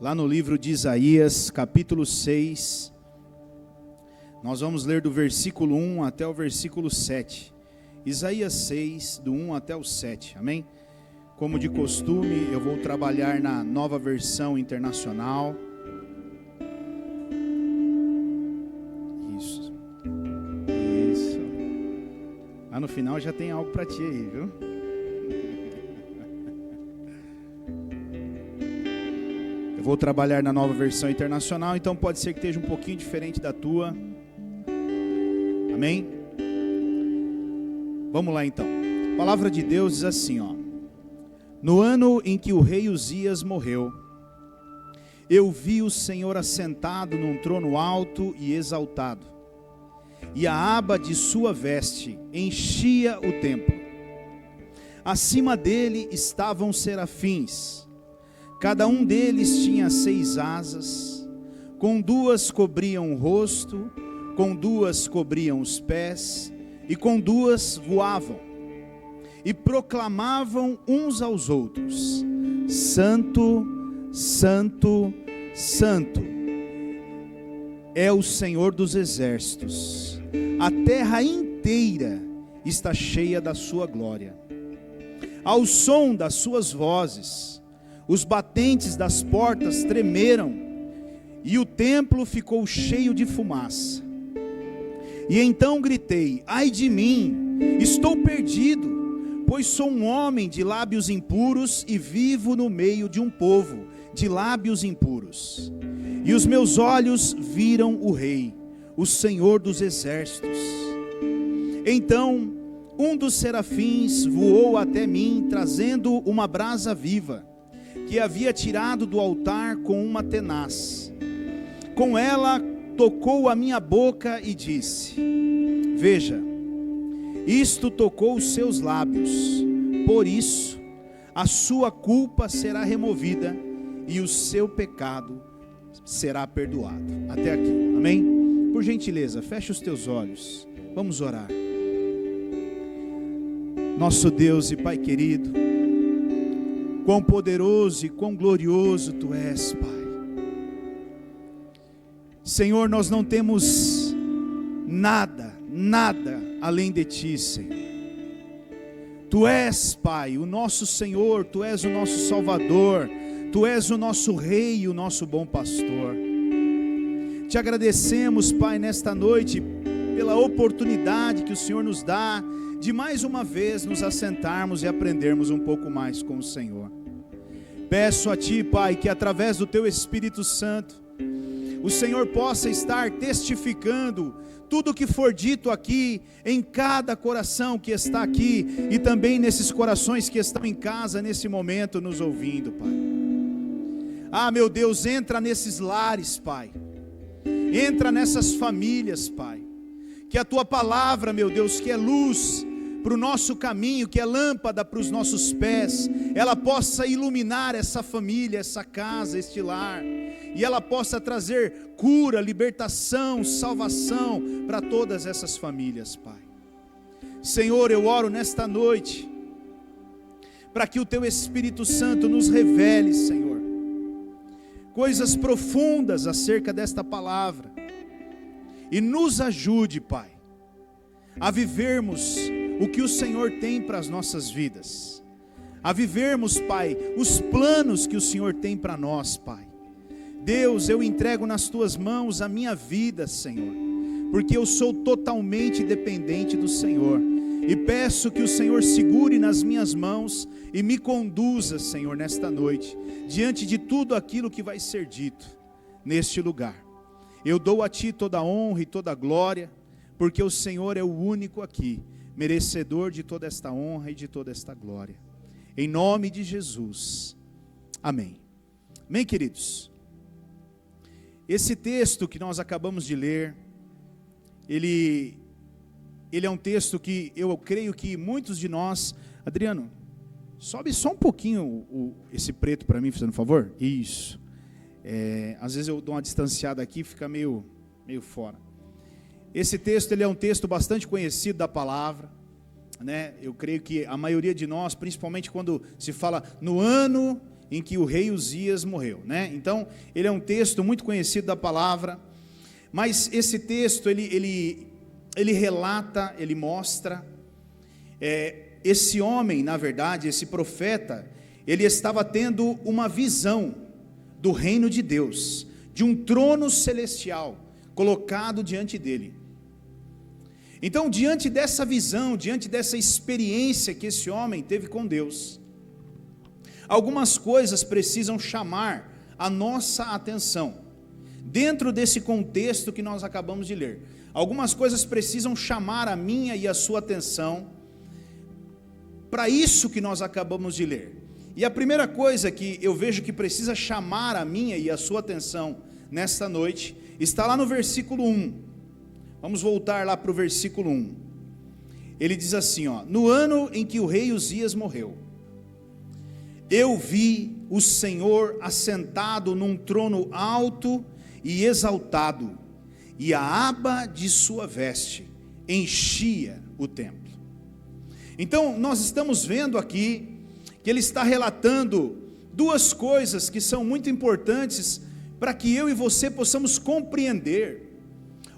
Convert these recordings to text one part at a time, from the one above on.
lá no livro de Isaías, capítulo 6. Nós vamos ler do versículo 1 até o versículo 7. Isaías 6, do 1 até o 7, amém? Como de costume, eu vou trabalhar na Nova Versão Internacional. Isso. Lá no final já tem algo para ti aí, viu? Eu vou trabalhar na Nova Versão Internacional, então pode ser que esteja um pouquinho diferente da tua. Amém? Vamos lá então. A palavra de Deus diz assim, ó: no ano em que o rei Uzias morreu, eu vi o Senhor assentado num trono alto e exaltado, e a aba de sua veste enchia o templo. Acima dele estavam serafins, cada um deles tinha 6 asas, com 2 cobriam o rosto, com 2 cobriam os pés, e com 2 voavam, e proclamavam uns aos outros: Santo, Santo, Santo é o Senhor dos exércitos, a terra inteira está cheia da sua glória. Ao som das suas vozes, os batentes das portas tremeram, e o templo ficou cheio de fumaça. E então gritei: ai de mim, estou perdido, pois sou um homem de lábios impuros e vivo no meio de um povo de lábios impuros. E os meus olhos viram o Rei, o Senhor dos exércitos. Então um dos serafins voou até mim, trazendo uma brasa viva, que havia tirado do altar com uma tenaz. Com ela tocou a minha boca e disse: veja, isto tocou os seus lábios, por isso a sua culpa será removida e o seu pecado será perdoado. Até aqui, amém? Por gentileza, feche os teus olhos, vamos orar. Nosso Deus e Pai querido, quão poderoso e quão glorioso Tu és, Pai. Senhor, nós não temos nada além de Ti, Senhor. Tu és, Pai, o nosso Senhor, Tu és o nosso Salvador, Tu és o nosso Rei, o nosso bom pastor. Te agradecemos, Pai, nesta noite, pela oportunidade que o Senhor nos dá, de mais uma vez nos assentarmos e aprendermos um pouco mais com o Senhor. Peço a Ti, Pai, que através do Teu Espírito Santo, o Senhor possa estar testificando tudo o que for dito aqui, em cada coração que está aqui, e também nesses corações que estão em casa, nesse momento, nos ouvindo, Pai. Ah, meu Deus, entra nesses lares, Pai. Entra nessas famílias, Pai. Que a Tua palavra, meu Deus, que é luz para o nosso caminho, que é lâmpada para os nossos pés, ela possa iluminar essa família, essa casa, este lar, e ela possa trazer cura, libertação, salvação para todas essas famílias, Pai. Senhor, eu oro nesta noite, para que o Teu Espírito Santo nos revele, Senhor, coisas profundas acerca desta palavra, e nos ajude, Pai, a vivermos o que o Senhor tem para as nossas vidas, a vivermos, Pai, os planos que o Senhor tem para nós, Pai. Deus, eu entrego nas Tuas mãos a minha vida, Senhor, porque eu sou totalmente dependente do Senhor, e peço que o Senhor segure nas minhas mãos e me conduza, Senhor, nesta noite, diante de tudo aquilo que vai ser dito neste lugar. Eu dou a Ti toda a honra e toda a glória, porque o Senhor é o único aqui, merecedor de toda esta honra e de toda esta glória. Em nome de Jesus, amém. Amém, queridos? Esse texto que nós acabamos de ler, ele é um texto que eu creio que muitos de nós... Adriano, sobe só um pouquinho esse preto para mim, fazendo um favor. Isso. Às vezes eu dou uma distanciada aqui, fica meio fora. Esse texto, ele é um texto bastante conhecido da palavra, né? Eu creio que a maioria de nós, principalmente quando se fala no ano em que o rei Uzias morreu, né? Então, ele é um texto muito conhecido da palavra, mas esse texto, ele relata, ele mostra, esse homem, na verdade, esse profeta, ele estava tendo uma visão do reino de Deus, de um trono celestial, colocado diante dele. Então, diante dessa visão, diante dessa experiência que esse homem teve com Deus, algumas coisas precisam chamar a nossa atenção, dentro desse contexto que nós acabamos de ler. Algumas coisas precisam chamar a minha e a sua atenção, para isso que nós acabamos de ler. E a primeira coisa que eu vejo que precisa chamar a minha e a sua atenção nesta noite, está lá no versículo 1, vamos voltar lá para o versículo 1, ele diz assim, no ano em que o rei Uzias morreu, eu vi o Senhor assentado num trono alto e exaltado, e a aba de sua veste enchia o templo. Então nós estamos vendo aqui, que ele está relatando duas coisas que são muito importantes, para que eu e você possamos compreender,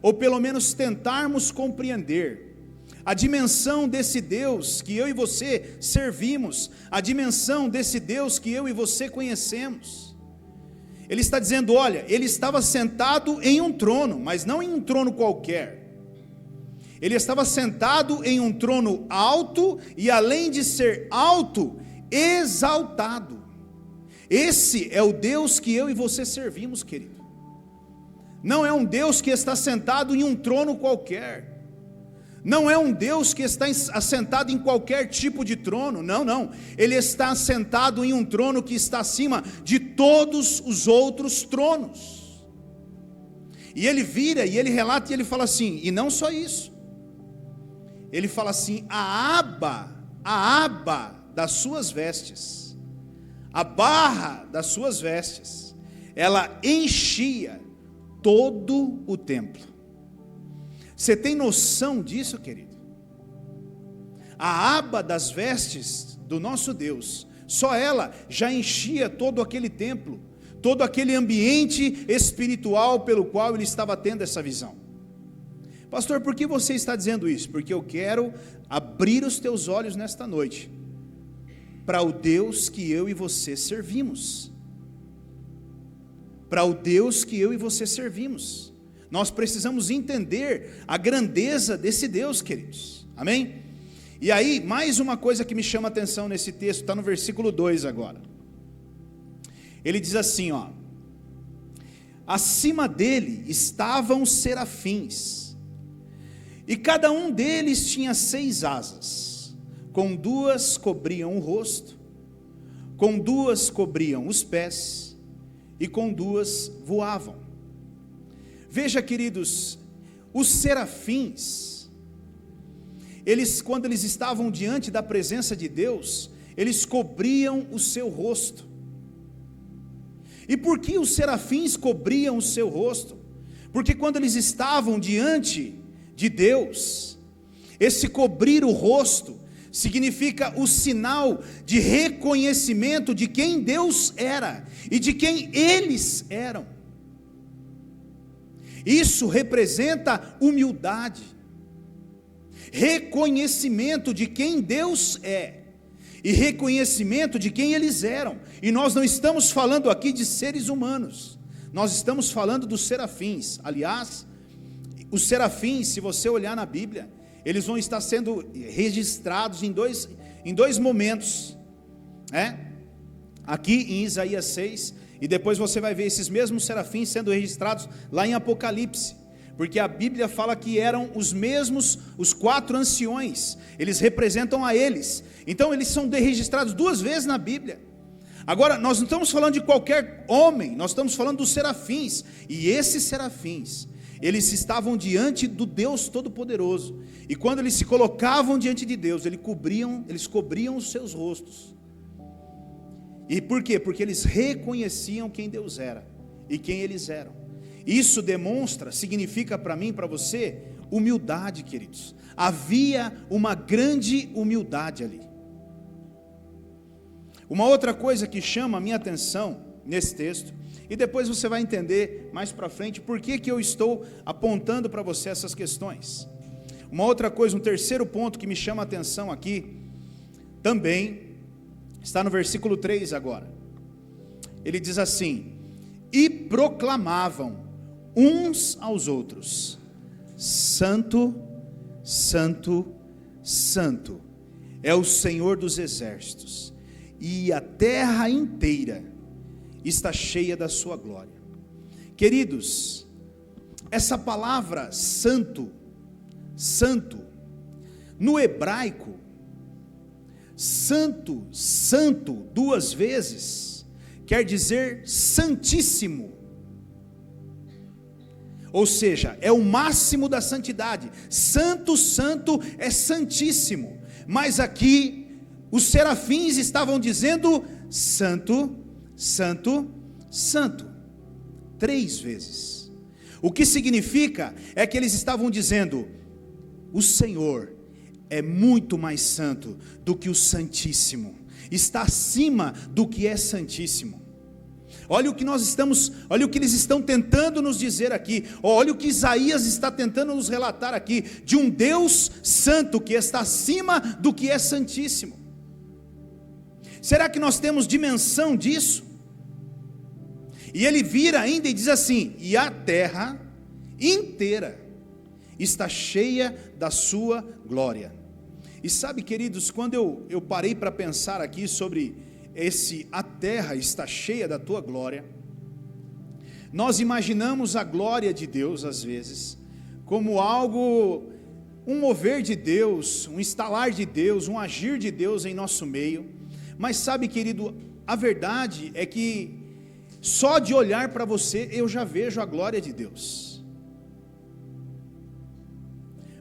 ou pelo menos tentarmos compreender, a dimensão desse Deus que eu e você servimos, a dimensão desse Deus que eu e você conhecemos. Ele está dizendo, olha, ele estava sentado em um trono, mas não em um trono qualquer, ele estava sentado em um trono alto, e além de ser alto, exaltado. Esse é o Deus que eu e você servimos, querido. Não é um Deus que está sentado em um trono qualquer, não é um Deus que está assentado em qualquer tipo de trono, não, ele está assentado em um trono que está acima de todos os outros tronos. E ele vira, e ele relata, e ele fala assim, e não só isso, ele fala assim, a aba das suas vestes, a barra das suas vestes, ela enchia todo o templo. Você tem noção disso, querido? A aba das vestes do nosso Deus, só ela já enchia todo aquele templo, todo aquele ambiente espiritual pelo qual ele estava tendo essa visão. Pastor, por que você está dizendo isso? Porque eu quero abrir os teus olhos nesta noite para o Deus que eu e você servimos. Para o Deus que eu e você servimos. Nós precisamos entender a grandeza desse Deus, queridos. Amém? E aí, mais uma coisa que me chama a atenção nesse texto, está no versículo 2 agora. Ele diz assim, acima dele estavam serafins, e cada um deles tinha 6 asas, com 2 cobriam o rosto, com 2 cobriam os pés, e com 2 voavam. Veja, queridos, os serafins, eles, quando eles estavam diante da presença de Deus, eles cobriam o seu rosto. E por que os serafins cobriam o seu rosto? Porque quando eles estavam diante de Deus, esse cobrir o rosto significa o sinal de reconhecimento de quem Deus era e de quem eles eram. Isso representa humildade, reconhecimento de quem Deus é e reconhecimento de quem eles eram. E nós não estamos falando aqui de seres humanos, nós estamos falando dos serafins. Aliás, os serafins, se você olhar na Bíblia, eles vão estar sendo registrados em dois momentos, aqui em Isaías 6, e depois você vai ver esses mesmos serafins sendo registrados lá em Apocalipse, porque a Bíblia fala que eram os mesmos, os 4 anciões, eles representam a eles, então eles são registrados 2 vezes na Bíblia. Agora, nós não estamos falando de qualquer homem, nós estamos falando dos serafins, e esses serafins, eles estavam diante do Deus Todo-Poderoso, e quando eles se colocavam diante de Deus, eles cobriam os seus rostos. E por quê? Porque eles reconheciam quem Deus era e quem eles eram. Isso significa para mim e para você, humildade, queridos. Havia uma grande humildade ali. Uma outra coisa que chama a minha atenção nesse texto, e depois você vai entender mais para frente por que eu estou apontando para você essas questões. Uma outra coisa, um terceiro ponto que me chama a atenção aqui, também está no versículo 3 agora. Ele diz assim: e proclamavam uns aos outros: Santo, Santo, Santo é o Senhor dos exércitos, e a terra inteira está cheia da sua glória. Queridos, essa palavra santo, santo, no hebraico, santo, santo, duas vezes, quer dizer santíssimo. Ou seja, é o máximo da santidade. Santo, santo é santíssimo. Mas aqui, os serafins estavam dizendo santo, santo, santo, 3 vezes. O que significa é que eles estavam dizendo: o Senhor é muito mais santo do que o Santíssimo, está acima do que é Santíssimo. Olha o que eles estão tentando nos dizer aqui, olha o que Isaías está tentando nos relatar aqui, de um Deus santo que está acima do que é santíssimo. Será que nós temos dimensão disso? E ele vira ainda e diz assim: e a terra inteira está cheia da sua glória. E sabe, queridos, quando eu parei para pensar aqui sobre a terra está cheia da tua glória, nós imaginamos a glória de Deus às vezes como algo, um mover de Deus, um estalar de Deus, um agir de Deus em nosso meio. Mas sabe, querido, a verdade é que só de olhar para você eu já vejo a glória de Deus.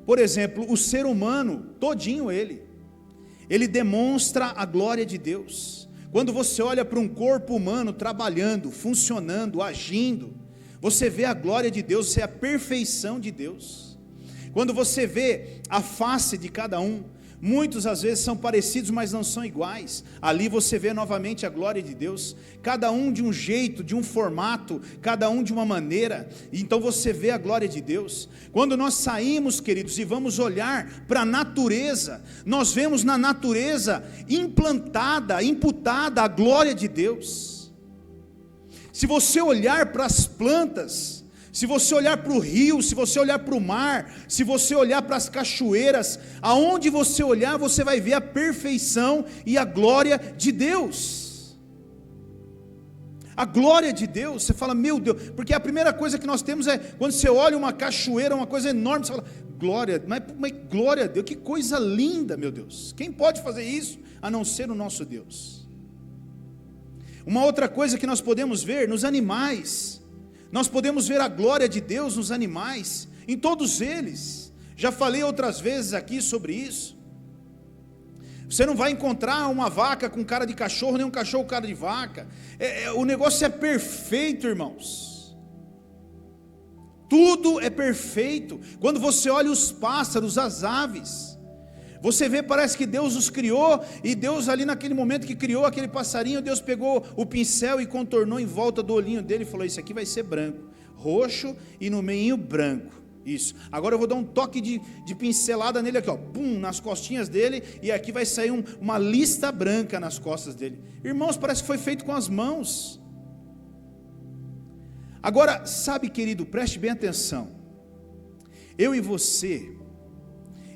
Por exemplo, o ser humano todinho ele demonstra a glória de Deus. Quando você olha para um corpo humano trabalhando, funcionando, agindo, você vê a glória de Deus, você vê a perfeição de Deus. Quando você vê a face de cada um, muitos às vezes são parecidos, mas não são iguais. Ali você vê novamente a glória de Deus, cada um de um jeito, de um formato, cada um de uma maneira. Então você vê a glória de Deus. Quando nós saímos, queridos, e vamos olhar para a natureza, nós vemos na natureza implantada, imputada a glória de Deus. Se você olhar para as plantas, se você olhar para o rio, se você olhar para o mar, se você olhar para as cachoeiras, aonde você olhar, você vai ver a perfeição e a glória de Deus. A glória de Deus, você fala, meu Deus, porque a primeira coisa que nós temos é, quando você olha uma cachoeira, uma coisa enorme, você fala, glória, mas glória a Deus, que coisa linda, meu Deus, quem pode fazer isso, a não ser o nosso Deus? Uma outra coisa que nós podemos ver nos animais, nós podemos ver a glória de Deus nos animais, em todos eles. Já falei outras vezes aqui sobre isso. Você não vai encontrar uma vaca com cara de cachorro, nem um cachorro com cara de vaca. O negócio é perfeito, irmãos. Tudo é perfeito. Quando você olha os pássaros, as aves, você vê, parece que Deus os criou, e Deus ali naquele momento que criou aquele passarinho, Deus pegou o pincel e contornou em volta do olhinho dele e falou, isso aqui vai ser branco, roxo e no meio branco, isso, agora eu vou dar um toque de pincelada nele aqui, ó, pum, nas costinhas dele, e aqui vai sair uma lista branca nas costas dele. Irmãos, parece que foi feito com as mãos. Agora, sabe, querido, preste bem atenção, eu e você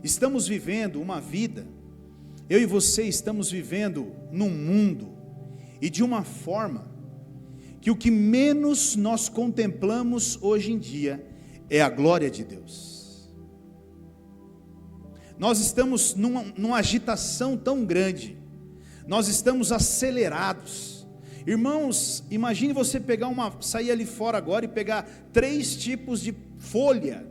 estamos vivendo uma vida, eu e você estamos vivendo num mundo, e de uma forma, que o que menos nós contemplamos hoje em dia, é a glória de Deus. Nós estamos numa agitação tão grande, nós estamos acelerados. Irmãos, imagine você sair ali fora agora e pegar 3 tipos de folha.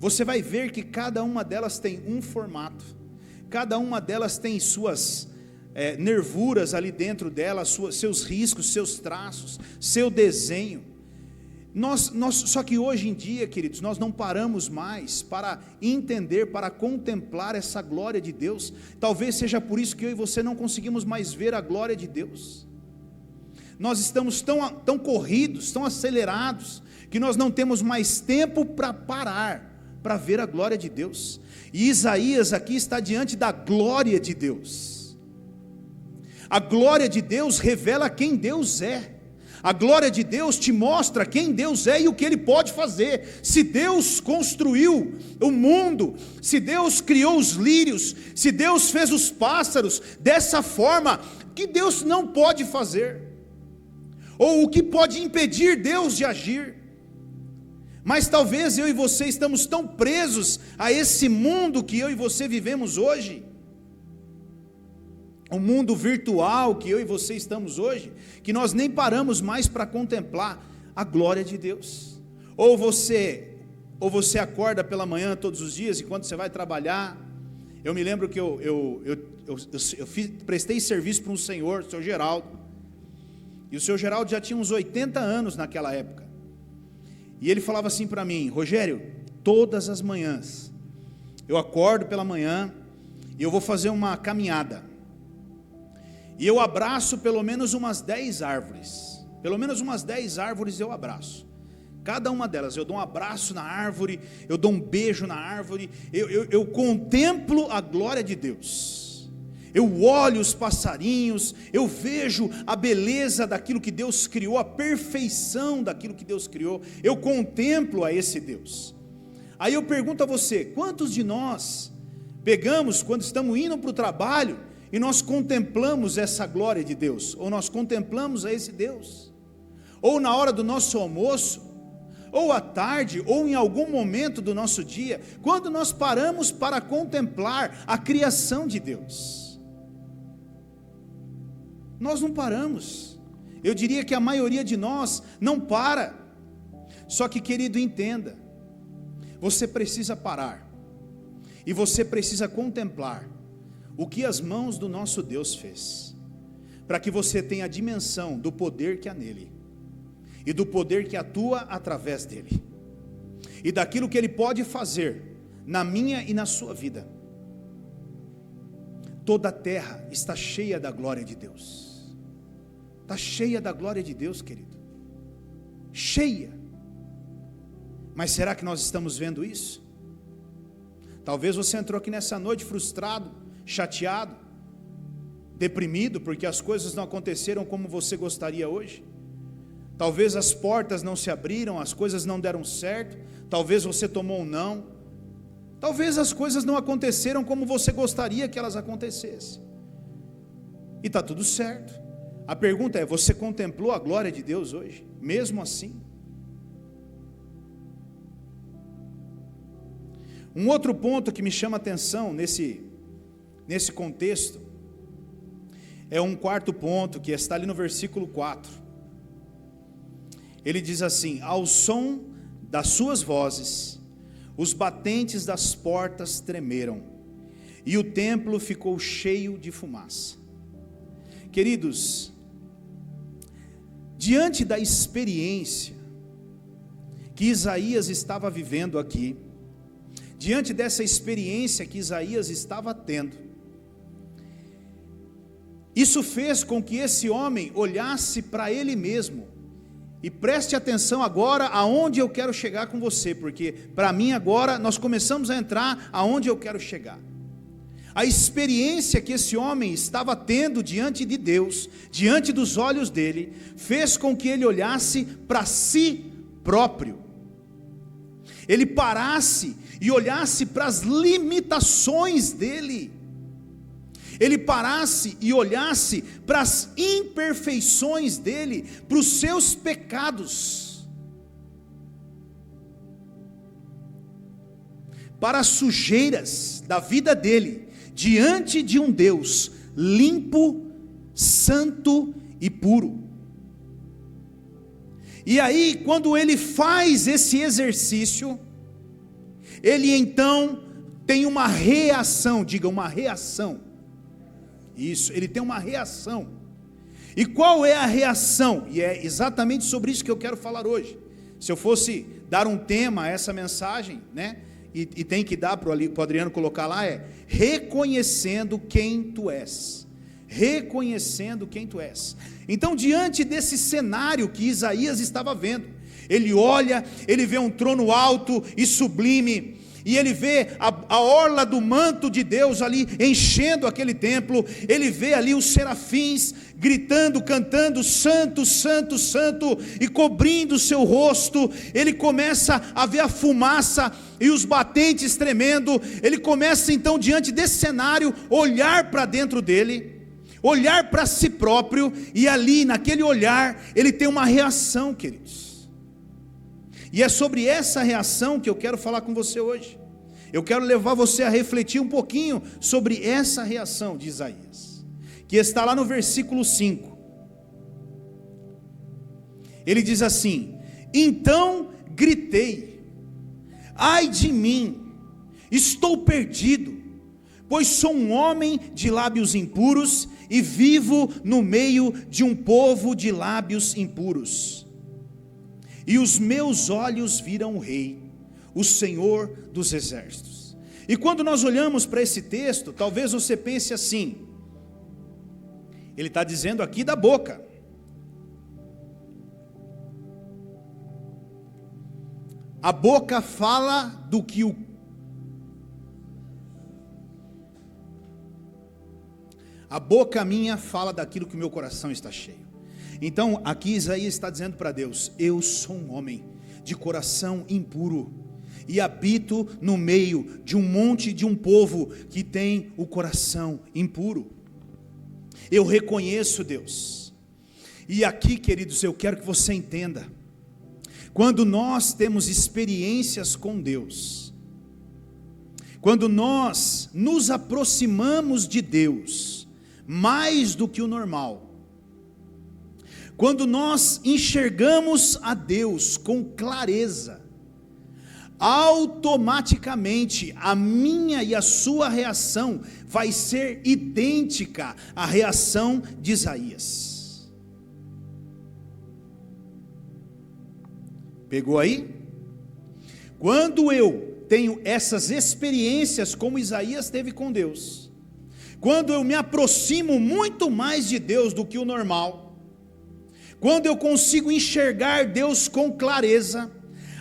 Você vai ver que cada uma delas tem um formato, cada uma delas tem suas nervuras ali dentro dela, seus riscos, seus traços, seu desenho. Só que hoje em dia, queridos, nós não paramos mais para entender, para contemplar essa glória de Deus. Talvez seja por isso que eu e você não conseguimos mais ver a glória de Deus. Nós estamos tão corridos, tão acelerados, que nós não temos mais tempo para parar, para ver a glória de Deus. E Isaías aqui está diante da glória de Deus. A glória de Deus revela quem Deus é. A glória de Deus te mostra quem Deus é e o que Ele pode fazer. Se Deus construiu o mundo, se Deus criou os lírios, se Deus fez os pássaros dessa forma, o que Deus não pode fazer? Ou o que pode impedir Deus de agir? Mas talvez eu e você estamos tão presos a esse mundo que eu e você vivemos hoje, o mundo virtual que eu e você estamos hoje, que nós nem paramos mais para contemplar a glória de Deus. Ou você acorda pela manhã todos os dias, enquanto você vai trabalhar. Eu me lembro que prestei serviço para um senhor, o seu Geraldo, e o seu Geraldo já tinha uns 80 anos naquela época, e ele falava assim para mim: Rogério, todas as manhãs, eu acordo pela manhã, e eu vou fazer uma caminhada, e eu abraço pelo menos umas 10 árvores, eu abraço, cada uma delas, eu dou um abraço na árvore, eu dou um beijo na árvore, eu contemplo a glória de Deus, eu olho os passarinhos, eu vejo a beleza daquilo que Deus criou, a perfeição daquilo que Deus criou, eu contemplo a esse Deus. Aí eu pergunto a você, quantos de nós pegamos, quando estamos indo para o trabalho, e nós contemplamos essa glória de Deus, ou nós contemplamos a esse Deus, ou na hora do nosso almoço, ou à tarde, ou em algum momento do nosso dia, quando nós paramos para contemplar a criação de Deus? Nós não paramos. Eu diria que a maioria de nós não para. Só que, querido, entenda, você precisa parar, e você precisa contemplar o que as mãos do nosso Deus fez, para que você tenha a dimensão do poder que há nele, e do poder que atua através dele, e daquilo que ele pode fazer na minha e na sua vida. Toda a terra está cheia da glória de Deus, está cheia da glória de Deus, querido, cheia. Mas será que nós estamos vendo isso? Talvez você entrou aqui nessa noite frustrado, chateado, deprimido, porque as coisas não aconteceram como você gostaria hoje. Talvez as portas não se abriram, as coisas não deram certo, talvez você tomou um não, talvez as coisas não aconteceram como você gostaria que elas acontecessem, e está tudo certo. A pergunta é: você contemplou a glória de Deus hoje, mesmo assim? Um outro ponto que me chama a atenção nesse contexto, é um quarto ponto, que está ali no versículo 4, ele diz assim: ao som das suas vozes, os batentes das portas tremeram, e o templo ficou cheio de fumaça. Queridos, diante da experiência que Isaías estava vivendo aqui, diante dessa experiência que Isaías estava tendo, isso fez com que esse homem olhasse para ele mesmo, e preste atenção agora aonde eu quero chegar com você, porque para mim agora nós começamos a entrar aonde eu quero chegar. A experiência que esse homem estava tendo diante de Deus, diante dos olhos dele, fez com que ele olhasse para si próprio, ele parasse e olhasse para as limitações dele, ele parasse e olhasse para as imperfeições dele, para os seus pecados, para as sujeiras da vida dele, diante de um Deus limpo, santo e puro. E aí, quando ele faz esse exercício, ele então tem uma reação, diga, uma reação. Isso, ele tem uma reação. E qual é a reação? E é exatamente sobre isso que eu quero falar hoje. Se eu fosse dar um tema a essa mensagem, né? E tem que dar para o Adriano colocar lá, reconhecendo quem tu és. Reconhecendo quem tu és. Então, diante desse cenário que Isaías estava vendo, ele olha, ele vê um trono alto e sublime, e ele vê a orla do manto de Deus ali enchendo aquele templo. Ele vê ali os serafins gritando, cantando santo, santo, santo, e cobrindo o seu rosto. Ele começa a ver a fumaça e os batentes tremendo. Ele começa então, diante desse cenário, olhar para dentro dele, olhar para si próprio, e ali naquele olhar ele tem uma reação, queridos. E é sobre essa reação que eu quero falar com você hoje. Eu quero levar você a refletir um pouquinho sobre essa reação de Isaías, que está lá no versículo 5. Ele diz assim: então gritei, ai de mim, estou perdido, pois sou um homem de lábios impuros e vivo no meio de um povo de lábios impuros. E os meus olhos viram o Rei, o Senhor dos exércitos. E quando nós olhamos para esse texto, talvez você pense assim, ele está dizendo aqui da boca. A boca fala do que a boca minha fala daquilo que o meu coração está cheio. Então aqui Isaías está dizendo para Deus: eu sou um homem de coração impuro, e habito no meio de um povo que tem o coração impuro. Eu reconheço Deus. E aqui, queridos, eu quero que você entenda, quando nós temos experiências com Deus, quando nós nos aproximamos de Deus mais do que o normal, quando nós enxergamos a Deus com clareza, automaticamente a minha e a sua reação vai ser idêntica à reação de Isaías. Pegou aí? Quando eu tenho essas experiências como Isaías teve com Deus, quando eu me aproximo muito mais de Deus do que o normal, quando eu consigo enxergar Deus com clareza,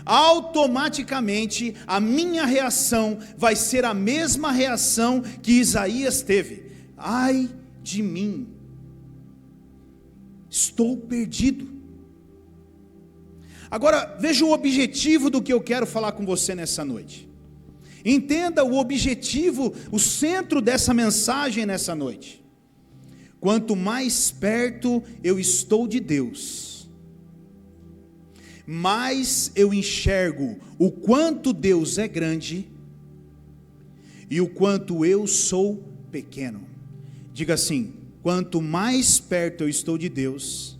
automaticamente a minha reação vai ser a mesma reação que Isaías teve: ai de mim, estou perdido. Agora veja o objetivo do que eu quero falar com você nessa noite. Entenda o objetivo, o centro dessa mensagem nessa noite. Quanto mais perto eu estou de Deus, mais eu enxergo o quanto Deus é grande e o quanto eu sou pequeno. Diga assim: quanto mais perto eu estou de Deus,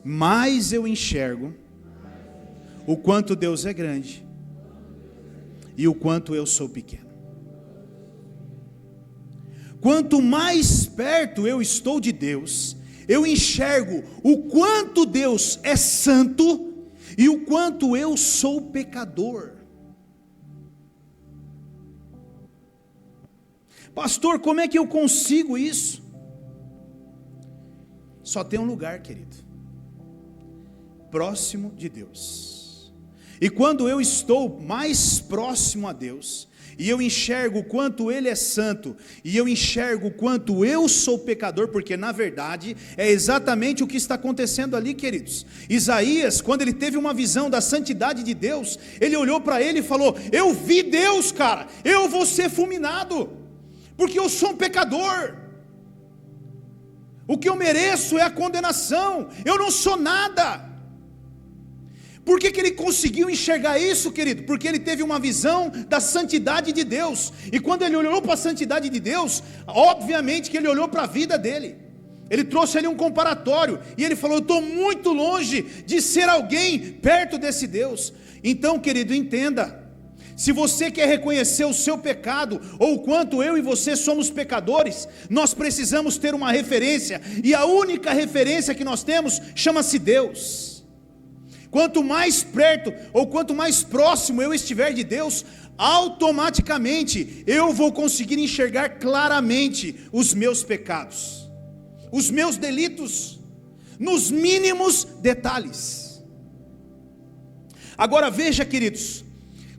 mais eu enxergo o quanto Deus é grande e o quanto eu sou pequeno. Quanto mais perto eu estou de Deus, eu enxergo o quanto Deus é santo e o quanto eu sou pecador. Pastor, como é que eu consigo isso? Só tem um lugar, querido: próximo de Deus. E quando eu estou mais próximo a Deus, e eu enxergo o quanto Ele é santo, e eu enxergo o quanto eu sou pecador, porque na verdade é exatamente o que está acontecendo ali, queridos. Isaías, quando ele teve uma visão da santidade de Deus, ele olhou para ele e falou: eu vi Deus, cara, eu vou ser fulminado, porque eu sou um pecador, o que eu mereço é a condenação, eu não sou nada. Por que ele conseguiu enxergar isso, querido? Porque ele teve uma visão da santidade de Deus, e quando ele olhou para a santidade de Deus, obviamente que ele olhou para a vida dele, ele trouxe ali um comparatório, e ele falou: eu estou muito longe de ser alguém perto desse Deus. Então, querido, entenda, se você quer reconhecer o seu pecado, ou o quanto eu e você somos pecadores, nós precisamos ter uma referência, e a única referência que nós temos chama-se Deus. Quanto mais perto ou quanto mais próximo eu estiver de Deus, automaticamente eu vou conseguir enxergar claramente os meus pecados, os meus delitos, nos mínimos detalhes. Agora veja, queridos,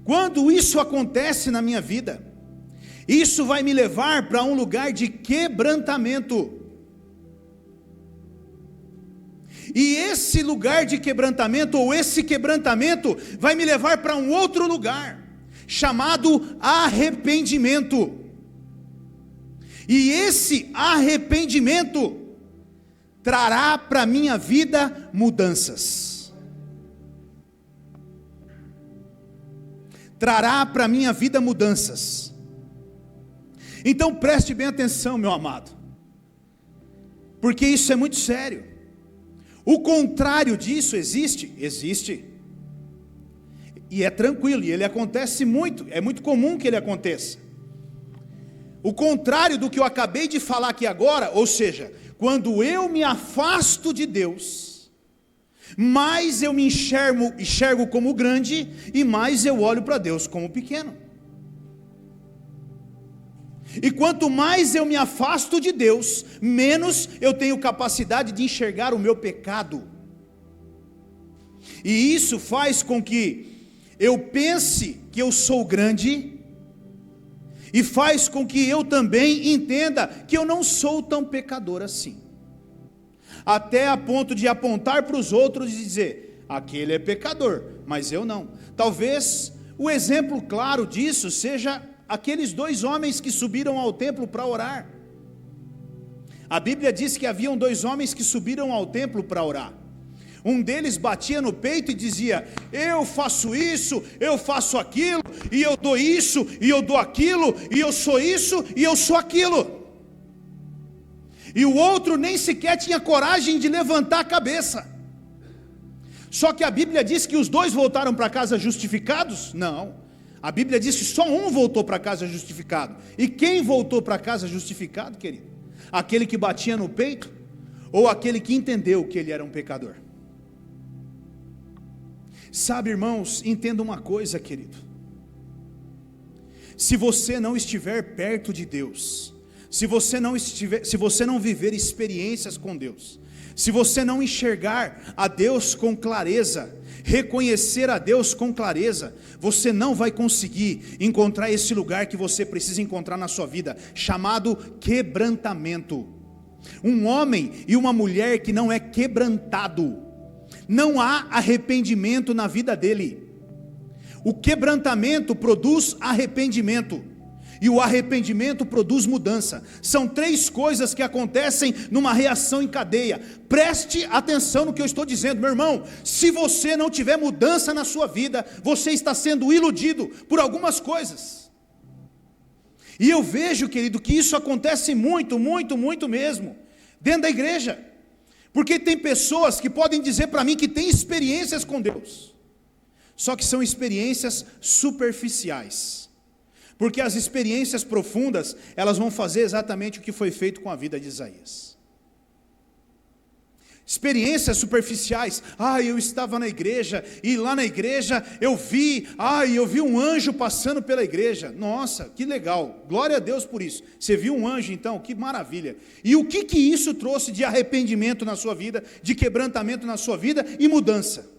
quando isso acontece na minha vida, isso vai me levar para um lugar de quebrantamento. E esse lugar de quebrantamento, ou esse quebrantamento, vai me levar para um outro lugar, chamado arrependimento. E esse arrependimento trará para a minha vida mudanças. Trará para a minha vida mudanças. Então preste bem atenção, meu amado, porque isso é muito sério. O contrário disso existe? Existe. E é tranquilo, e ele acontece muito, é muito comum que ele aconteça. O contrário do que eu acabei de falar aqui agora, ou seja, quando eu me afasto de Deus, mais eu me enxergo como grande, e mais eu olho para Deus como pequeno. E quanto mais eu me afasto de Deus, menos eu tenho capacidade de enxergar o meu pecado. E isso faz com que eu pense que eu sou grande, e faz com que eu também entenda que eu não sou tão pecador assim. Até a ponto de apontar para os outros e dizer, aquele é pecador, mas eu não. Talvez o exemplo claro disso seja aqueles 2 homens que subiram ao templo para orar. A Bíblia diz que haviam 2 homens que subiram ao templo para orar. Um deles batia no peito e dizia, eu faço isso, eu faço aquilo, e eu dou isso, e eu dou aquilo, e eu sou isso, e eu sou aquilo. E o outro nem sequer tinha coragem de levantar a cabeça. Só que a Bíblia diz que os 2 voltaram para casa justificados? Não. A Bíblia diz que só um voltou para casa justificado. E quem voltou para casa justificado, querido? Aquele que batia no peito? Ou aquele que entendeu que ele era um pecador? Sabe, irmãos, entenda uma coisa, querido. Se você não estiver perto de Deus, se você não viver experiências com Deus, se você não enxergar a Deus com clareza, reconhecer a Deus com clareza, você não vai conseguir encontrar esse lugar que você precisa encontrar na sua vida, chamado quebrantamento. Um homem e uma mulher que não é quebrantado, não há arrependimento na vida dele. O quebrantamento produz arrependimento, e o arrependimento produz mudança. São 3 coisas que acontecem numa reação em cadeia. Preste atenção no que eu estou dizendo, meu irmão. Se você não tiver mudança na sua vida, você está sendo iludido por algumas coisas. E eu vejo, querido, que isso acontece muito mesmo, dentro da igreja. Porque tem pessoas que podem dizer para mim que têm experiências com Deus, só que são experiências superficiais. Porque as experiências profundas, elas vão fazer exatamente o que foi feito com a vida de Isaías. Experiências superficiais, eu estava na igreja, e lá na igreja eu vi um anjo passando pela igreja. Nossa, que legal, glória a Deus por isso. Você viu um anjo então, que maravilha. E o que isso trouxe de arrependimento na sua vida, de quebrantamento na sua vida e mudança?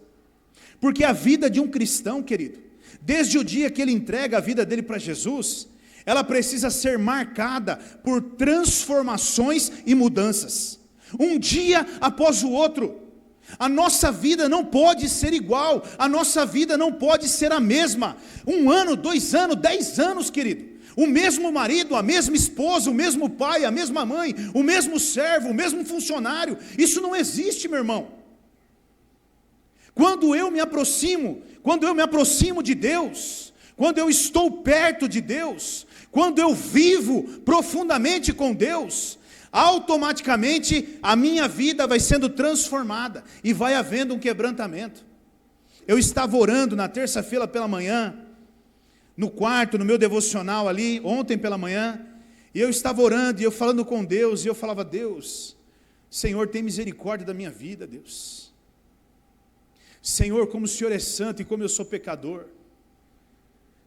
Porque a vida de um cristão, querido, desde o dia que ele entrega a vida dele para Jesus, ela precisa ser marcada por transformações e mudanças, um dia após o outro. A nossa vida não pode ser igual, a nossa vida não pode ser a mesma, 1 ano, 2 anos, 10 anos, querido, o mesmo marido, a mesma esposa, o mesmo pai, a mesma mãe, o mesmo servo, o mesmo funcionário, isso não existe, meu irmão. Quando eu me aproximo de Deus, quando eu estou perto de Deus, quando eu vivo profundamente com Deus, automaticamente a minha vida vai sendo transformada e vai havendo um quebrantamento. Eu estava orando na terça-feira pela manhã, no quarto, no meu devocional ali, ontem pela manhã, e eu estava orando e eu falando com Deus, e eu falava, Deus, Senhor, tem misericórdia da minha vida, Deus. Senhor, como o Senhor é santo e como eu sou pecador.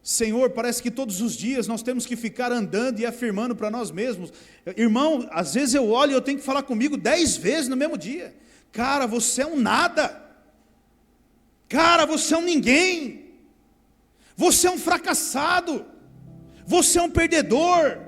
Senhor, parece que todos os dias nós temos que ficar andando e afirmando para nós mesmos. Irmão, às vezes eu olho e eu tenho que falar comigo 10 vezes no mesmo dia. Cara, você é um nada. Cara, você é um ninguém. Você é um fracassado. Você é um perdedor.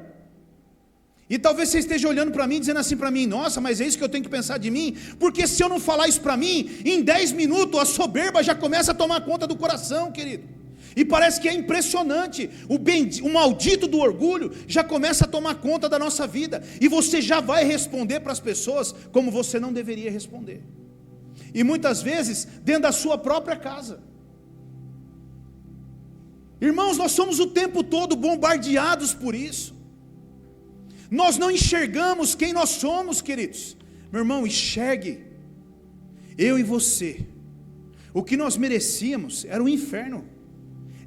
E talvez você esteja olhando para mim, dizendo assim para mim: nossa, mas é isso que eu tenho que pensar de mim? Porque se eu não falar isso para mim, em 10 minutos a soberba já começa a tomar conta do coração, querido. E parece que é impressionante, o maldito do orgulho já começa a tomar conta da nossa vida, e você já vai responder para as pessoas como você não deveria responder, e muitas vezes dentro da sua própria casa. Irmãos, nós somos o tempo todo bombardeados por isso, nós não enxergamos quem nós somos, queridos. Meu irmão, enxergue, eu e você, o que nós merecíamos era o inferno.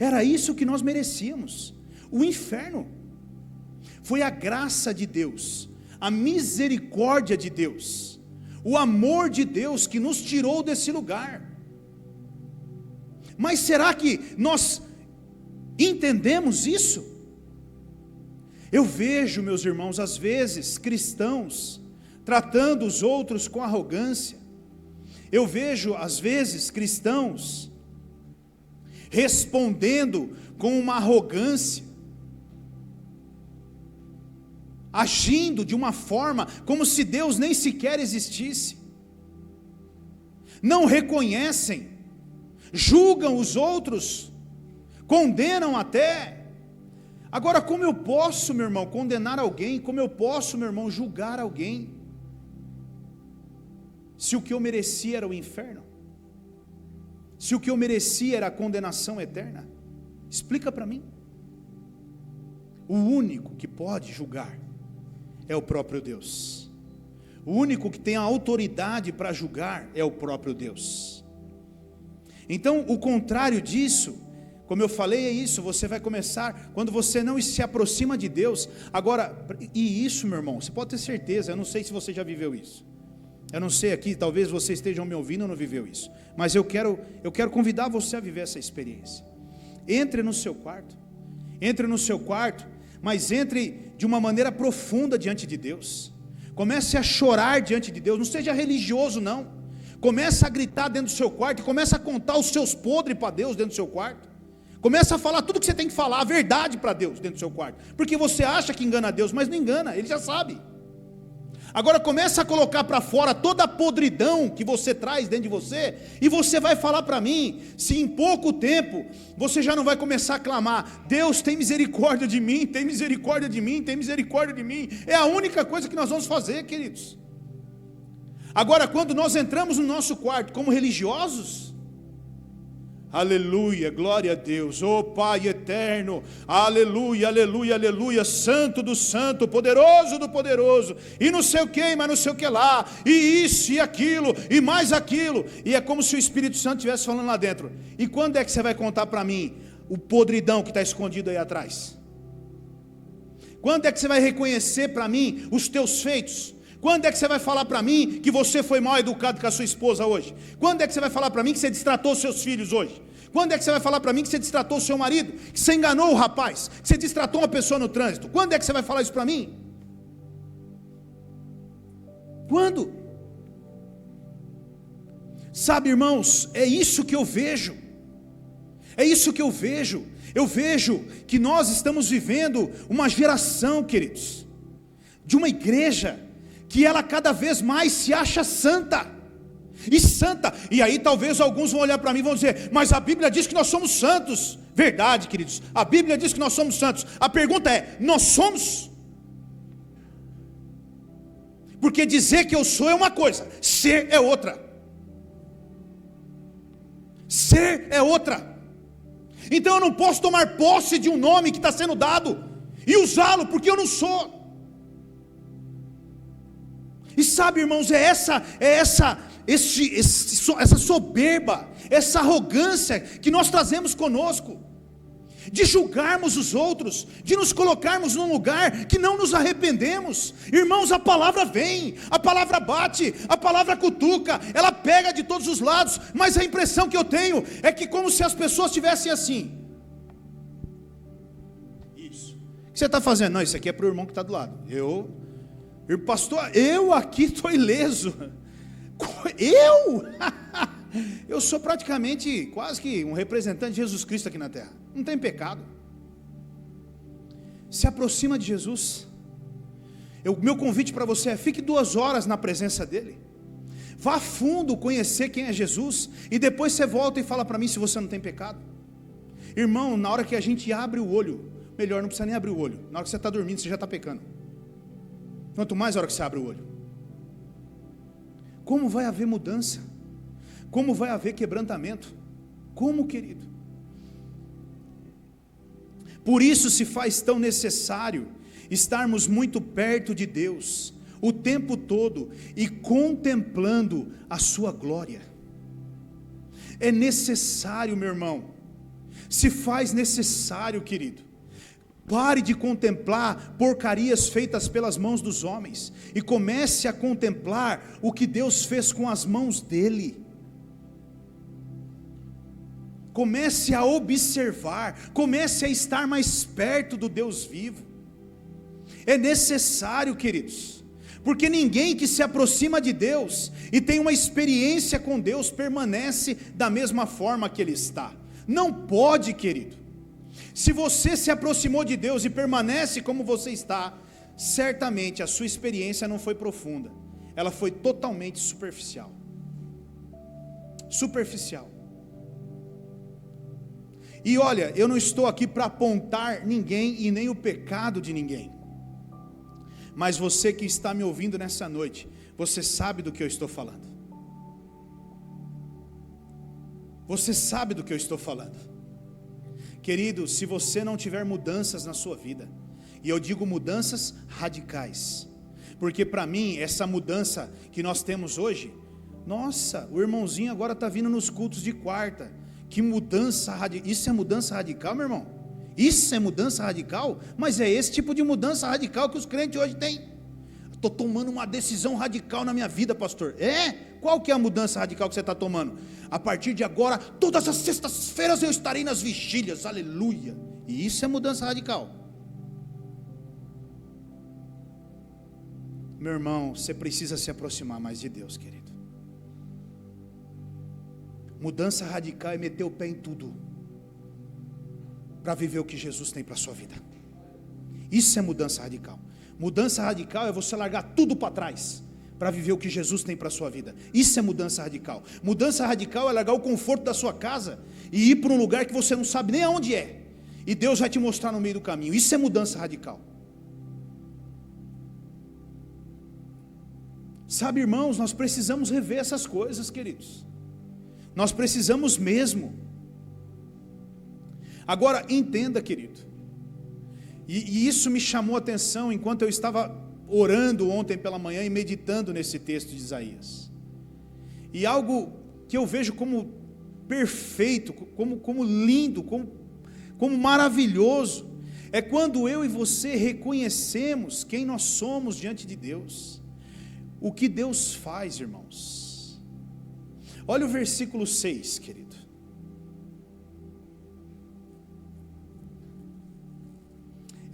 Era isso que nós merecíamos, o inferno. Foi a graça de Deus, a misericórdia de Deus, o amor de Deus que nos tirou desse lugar. Mas será que nós entendemos isso? Eu vejo, meus irmãos, às vezes cristãos tratando os outros com arrogância. Eu vejo às vezes cristãos respondendo com uma arrogância, agindo de uma forma como se Deus nem sequer existisse, não reconhecem, julgam os outros, condenam até. Agora, como eu posso, meu irmão, condenar alguém? Como eu posso, meu irmão, julgar alguém, se o que eu merecia era o inferno? Se o que eu merecia era a condenação eterna? Explica para mim. O único que pode julgar é o próprio Deus. O único que tem a autoridade para julgar é o próprio Deus. Então, o contrário disso, como eu falei, é isso. Você vai começar, quando você não se aproxima de Deus. Agora, e isso, meu irmão, você pode ter certeza, eu não sei se você já viveu isso. Eu não sei aqui, talvez você esteja me ouvindo ou não viveu isso, mas eu quero convidar você a viver essa experiência. Entre no seu quarto, mas entre de uma maneira profunda diante de Deus. Comece a chorar diante de Deus, não seja religioso não. Comece a gritar dentro do seu quarto, e comece a contar os seus podres para Deus dentro do seu quarto. Comece a falar tudo que você tem que falar, a verdade para Deus dentro do seu quarto, porque você acha que engana Deus, mas não engana, Ele já sabe. Agora começa a colocar para fora toda a podridão que você traz dentro de você, e você vai falar para mim, se em pouco tempo, você já não vai começar a clamar: Deus, tem misericórdia de mim, tem misericórdia de mim, tem misericórdia de mim. É a única coisa que nós vamos fazer, queridos. Agora, quando nós entramos no nosso quarto como religiosos, aleluia, glória a Deus, oh Pai eterno, aleluia, aleluia, aleluia, santo do santo, poderoso do poderoso, e não sei o que, mas não sei o que lá, e isso e aquilo, e mais aquilo, e é como se o Espírito Santo estivesse falando lá dentro. E quando é que você vai contar para mim o podridão que está escondido aí atrás? Quando é que você vai reconhecer para mim os teus feitos? Quando é que você vai falar para mim que você foi mal educado com a sua esposa hoje? Quando é que você vai falar para mim que você destratou os seus filhos hoje? Quando é que você vai falar para mim que você destratou o seu marido? Que você enganou o rapaz? Que você destratou uma pessoa no trânsito? Quando é que você vai falar isso para mim? Quando? Sabe, irmãos, é isso que eu vejo. É isso que eu vejo. Eu vejo que nós estamos vivendo uma geração, queridos, de uma igreja que ela cada vez mais se acha santa, e aí talvez alguns vão olhar para mim e vão dizer: mas a Bíblia diz que nós somos santos. Verdade, queridos, a Bíblia diz que nós somos santos. A pergunta é: nós somos? Porque dizer que eu sou é uma coisa, ser é outra. Ser é outra. Então eu não posso tomar posse de um nome que está sendo dado e usá-lo porque eu não sou. E sabe, irmãos, essa soberba, essa arrogância que nós trazemos conosco. de julgarmos os outros, de nos colocarmos num lugar que não nos arrependemos. Irmãos, a palavra vem, a palavra bate, a palavra cutuca, ela pega de todos os lados, mas a impressão que eu tenho é que como se as pessoas estivessem assim. Isso. O que você está fazendo? Não, isso aqui é para o irmão que está do lado. Pastor, eu aqui estou ileso. Eu sou praticamente quase que um representante de Jesus Cristo aqui na terra. Não tem pecado. Se aproxima de Jesus. Meu convite para você é: fique 2 horas na presença dele. Vá a fundo conhecer quem é Jesus, e depois você volta e fala para mim se você não tem pecado. Irmão, na hora que a gente abre o olho, melhor, não precisa nem abrir o olho. Na hora que você está dormindo, você já está pecando. Quanto mais a hora que você abre o olho. Como vai haver mudança? Como vai haver quebrantamento? Como, querido? Por isso se faz tão necessário estarmos muito perto de Deus, o tempo todo, e contemplando a sua glória. É necessário, meu irmão, se faz necessário, querido. Pare de contemplar porcarias feitas pelas mãos dos homens, e comece a contemplar o que Deus fez com as mãos dele. Comece a observar, comece a estar mais perto do Deus vivo. É necessário, queridos, porque ninguém que se aproxima de Deus e tem uma experiência com Deus permanece da mesma forma que ele está. Não pode, querido. Se você se aproximou de Deus e permanece como você está, certamente a sua experiência não foi profunda, ela foi totalmente superficial. Superficial. E olha, eu não estou aqui para apontar ninguém e nem o pecado de ninguém, mas você que está me ouvindo nessa noite, você sabe do que eu estou falando. Você sabe do que eu estou falando. Querido, se você não tiver mudanças na sua vida, e eu digo mudanças radicais, porque para mim essa mudança que nós temos hoje, nossa, o irmãozinho agora está vindo nos cultos de quarta. Que mudança radical. Isso é mudança radical, meu irmão? Isso é mudança radical? Mas é esse tipo de mudança radical que os crentes hoje têm. Estou tomando uma decisão radical na minha vida, pastor. Qual que é a mudança radical que você está tomando? A partir de agora, todas as sextas-feiras eu estarei nas vigílias, aleluia. E isso é mudança radical. Meu irmão, você precisa se aproximar mais de Deus, querido. Mudança radical é meter o pé em tudo, para viver o que Jesus tem para a sua vida. Isso é mudança radical. Mudança radical é você largar tudo para trás, para viver o que Jesus tem para a sua vida. Isso é mudança radical. Mudança radical é largar o conforto da sua casa, e ir para um lugar que você não sabe nem aonde é, e Deus vai te mostrar no meio do caminho. Isso é mudança radical. Sabe, irmãos, nós precisamos rever essas coisas, queridos. Nós precisamos mesmo. Agora, entenda, querido, e isso me chamou a atenção enquanto eu estava orando ontem pela manhã e meditando nesse texto de Isaías. E algo que eu vejo como perfeito, como lindo, como maravilhoso, é quando eu e você reconhecemos quem nós somos diante de Deus. O que Deus faz, irmãos. Olha o versículo 6, querido.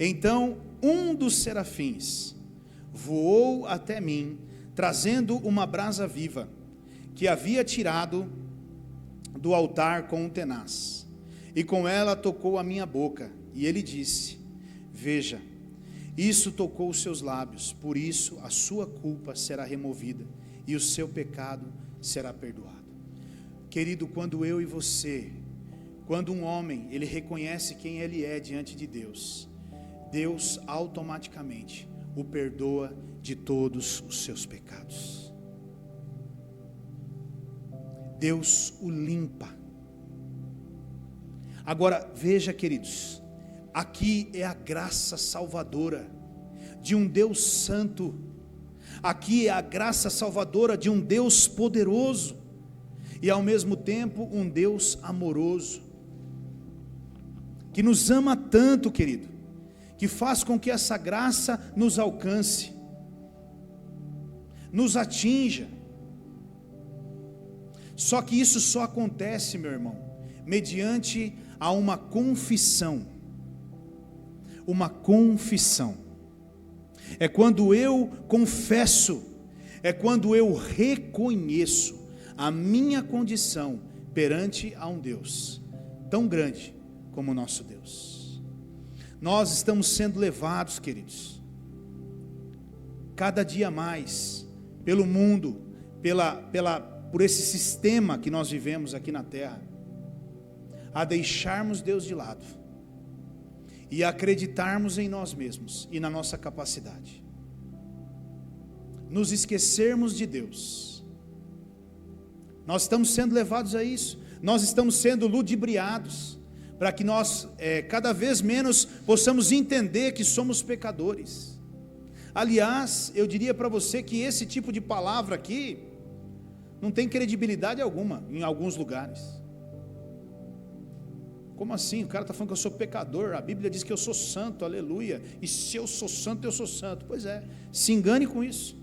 Então um dos serafins voou até mim, trazendo uma brasa viva, que havia tirado do altar com um tenaz, e com ela tocou a minha boca, e ele disse: veja, isso tocou os seus lábios, por isso a sua culpa será removida, e o seu pecado será perdoado. Querido, quando eu e você, quando um homem, ele reconhece quem ele é diante de Deus, Deus automaticamente o perdoa de todos os seus pecados. Deus o limpa. Agora, veja, queridos, aqui é a graça salvadora de um Deus santo, aqui é a graça salvadora de um Deus poderoso, e ao mesmo tempo um Deus amoroso. que nos ama tanto, querido, que faz com que essa graça nos alcance, nos atinja. Só que isso só acontece, meu irmão, mediante a uma confissão. Uma confissão. É quando eu confesso, é quando eu reconheço a minha condição perante a um Deus tão grande como o nosso Deus. Nós estamos sendo levados, queridos, cada dia mais, pelo mundo, por esse sistema que nós vivemos aqui na terra, a deixarmos Deus de lado e acreditarmos em nós mesmos e na nossa capacidade, nos esquecermos de Deus. Nós estamos sendo levados a isso, nós estamos sendo ludibriados, para que nós cada vez menos possamos entender que somos pecadores. Aliás, eu diria para você que esse tipo de palavra aqui não tem credibilidade alguma em alguns lugares. Como assim? O cara está falando que eu sou pecador, a Bíblia diz que eu sou santo, aleluia, e se eu sou santo, eu sou santo. Pois é, se engane com isso,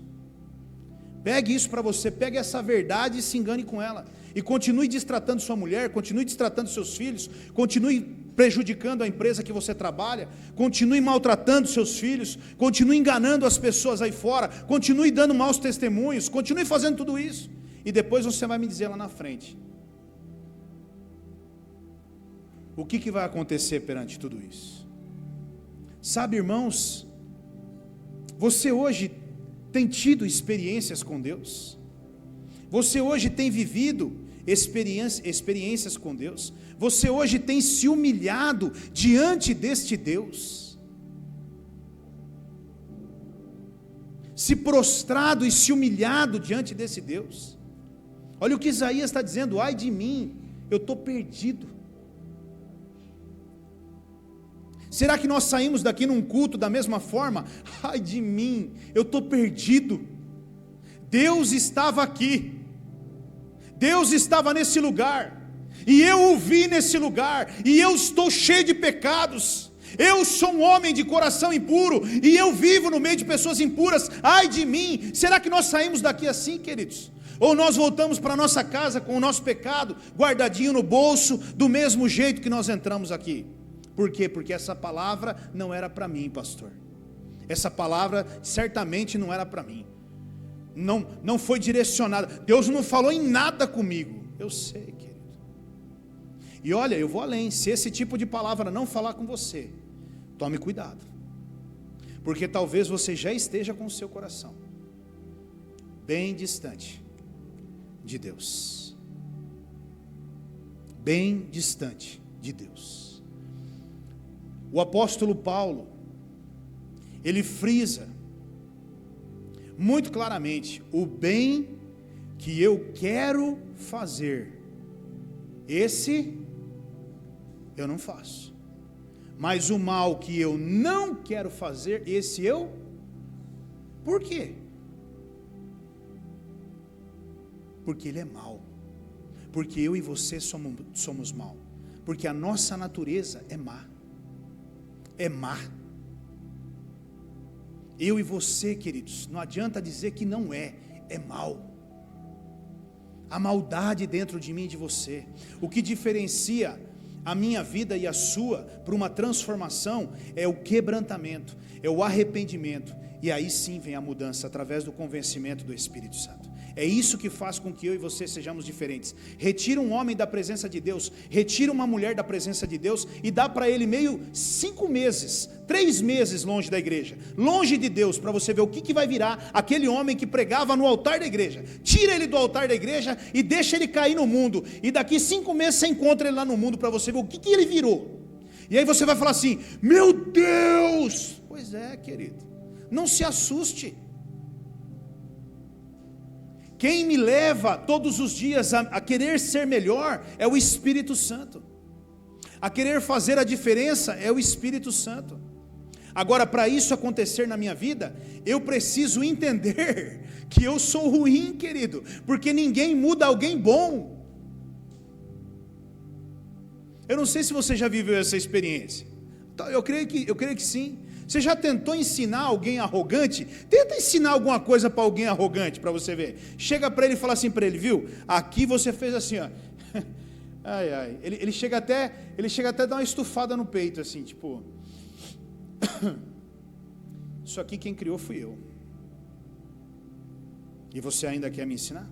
pegue isso para você, pegue essa verdade e se engane com ela, e continue destratando sua mulher, continue destratando seus filhos, continue prejudicando a empresa que você trabalha, continue maltratando seus filhos, continue enganando as pessoas aí fora, continue dando maus testemunhos, continue fazendo tudo isso, e depois você vai me dizer lá na frente, o que vai acontecer perante tudo isso? Sabe, irmãos, você hoje tem tido experiências com Deus? Você hoje tem vivido experiências com Deus? Você hoje tem se humilhado diante deste Deus? Se prostrado e se humilhado diante desse Deus? Olha o que Isaías está dizendo: ai de mim, eu estou perdido. Será que nós saímos daqui num culto da mesma forma? Ai de mim, eu estou perdido. Deus estava aqui, Deus estava nesse lugar, e eu o vi nesse lugar, e eu estou cheio de pecados, eu sou um homem de coração impuro, e eu vivo no meio de pessoas impuras. Ai de mim. Será que nós saímos daqui assim, queridos? Ou nós voltamos para nossa casa com o nosso pecado guardadinho no bolso, do mesmo jeito que nós entramos aqui? Por quê? Porque essa palavra não era para mim, pastor. Essa palavra certamente não era para mim. Não foi direcionada. Deus não falou em nada comigo. Eu sei, querido. E olha, eu vou além. Se esse tipo de palavra não falar com você, tome cuidado. Porque talvez você já esteja com o seu coração bem distante de Deus. Bem distante de Deus. O apóstolo Paulo, ele frisa muito claramente: o bem que eu quero fazer, esse eu não faço, mas o mal que eu não quero fazer, esse eu. Por quê? Porque ele é mau, porque eu e você somos mau, porque a nossa natureza é má. É má. Eu e você, queridos, não adianta dizer que não é mal. A maldade dentro de mim e de você, o que diferencia a minha vida e a sua para uma transformação é o quebrantamento, é o arrependimento, e aí sim vem a mudança através do convencimento do Espírito Santo. É isso que faz com que eu e você sejamos diferentes. Retira um homem da presença de Deus, retira uma mulher da presença de Deus e dá para ele 5 meses, 3 meses longe da igreja, longe de Deus, para você ver o que vai virar aquele homem que pregava no altar da igreja. Tira ele do altar da igreja e deixa ele cair no mundo, e daqui 5 meses você encontra ele lá no mundo para você ver o que ele virou. E aí você vai falar assim: meu Deus! Pois é, querido, não se assuste. Quem me leva todos os dias a querer ser melhor é o Espírito Santo. A querer fazer a diferença é o Espírito Santo. Agora, para isso acontecer na minha vida, eu preciso entender que eu sou ruim, querido, porque ninguém muda alguém bom. Eu não sei se você já viveu essa experiência. Eu creio que sim. Você já tentou ensinar alguém arrogante? Tenta ensinar alguma coisa para alguém arrogante, para você ver. Chega para ele e fala assim para ele, viu? Aqui você fez assim, ó. Ai, ai. Ele chega até a dar uma estufada no peito, assim, tipo. Isso aqui quem criou fui eu. E você ainda quer me ensinar?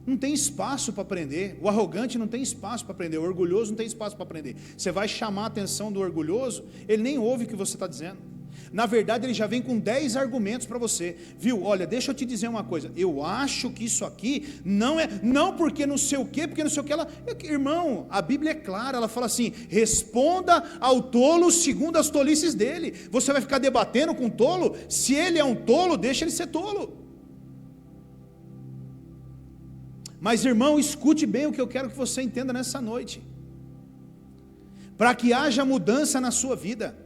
Não tem espaço para aprender. O arrogante não tem espaço para aprender. O orgulhoso não tem espaço para aprender. Você vai chamar a atenção do orgulhoso, ele nem ouve o que você está dizendo. Na verdade, ele já vem com 10 argumentos para você. Viu? Olha, deixa eu te dizer uma coisa. Eu acho que isso aqui não é, não porque não sei o quê, porque não sei o que ela. Irmão, a Bíblia é clara, ela fala assim: responda ao tolo segundo as tolices dele. Você vai ficar debatendo com o tolo? Se ele é um tolo, deixa ele ser tolo. Mas, irmão, escute bem o que eu quero que você entenda nessa noite. Para que haja mudança na sua vida,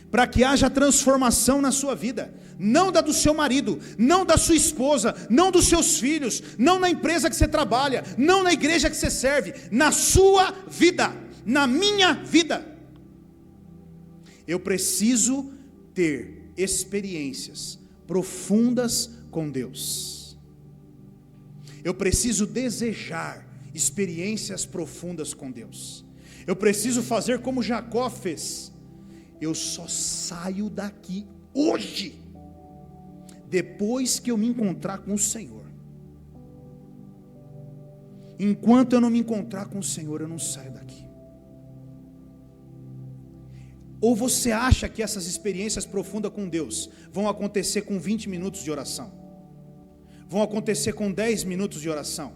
para que haja transformação na sua vida, não da do seu marido, não da sua esposa, não dos seus filhos, não na empresa que você trabalha, não na igreja que você serve, na sua vida, na minha vida. Eu preciso ter experiências profundas com Deus. Eu preciso desejar experiências profundas com Deus. Eu preciso fazer como Jacó fez. Eu só saio daqui hoje, depois que eu me encontrar com o Senhor. Enquanto eu não me encontrar com o Senhor, eu não saio daqui. Ou você acha que essas experiências profundas com Deus vão acontecer com 20 minutos de oração? Vão acontecer com 10 minutos de oração?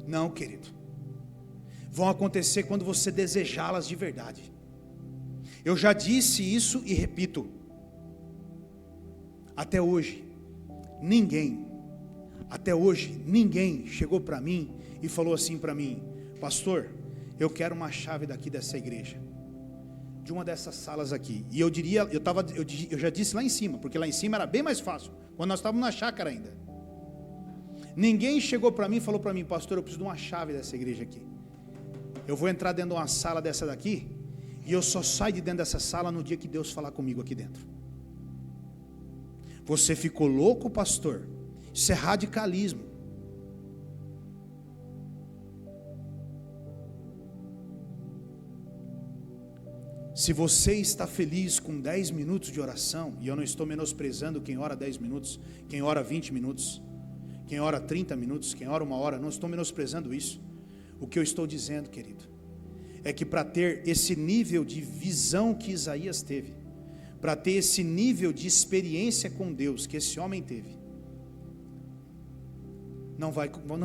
Não, querido. Vão acontecer quando você desejá-las de verdade. Eu já disse isso e repito. Até hoje, ninguém chegou para mim e falou assim para mim: pastor, eu quero uma chave daqui dessa igreja, de uma dessas salas aqui. E eu já disse lá em cima, porque lá em cima era bem mais fácil, quando nós estávamos na chácara ainda. Ninguém chegou para mim e falou para mim: pastor, eu preciso de uma chave dessa igreja aqui. Eu vou entrar dentro de uma sala dessa daqui, e eu só saio de dentro dessa sala no dia que Deus falar comigo aqui dentro. Você ficou louco, pastor? Isso é radicalismo. Se você está feliz com 10 minutos de oração, e eu não estou menosprezando quem ora 10 minutos, quem ora 20 minutos, quem ora 30 minutos, quem ora 1 hora, não estou menosprezando isso. O que eu estou dizendo, querido, é que para ter esse nível de visão que Isaías teve, para ter esse nível de experiência com Deus que esse homem teve, não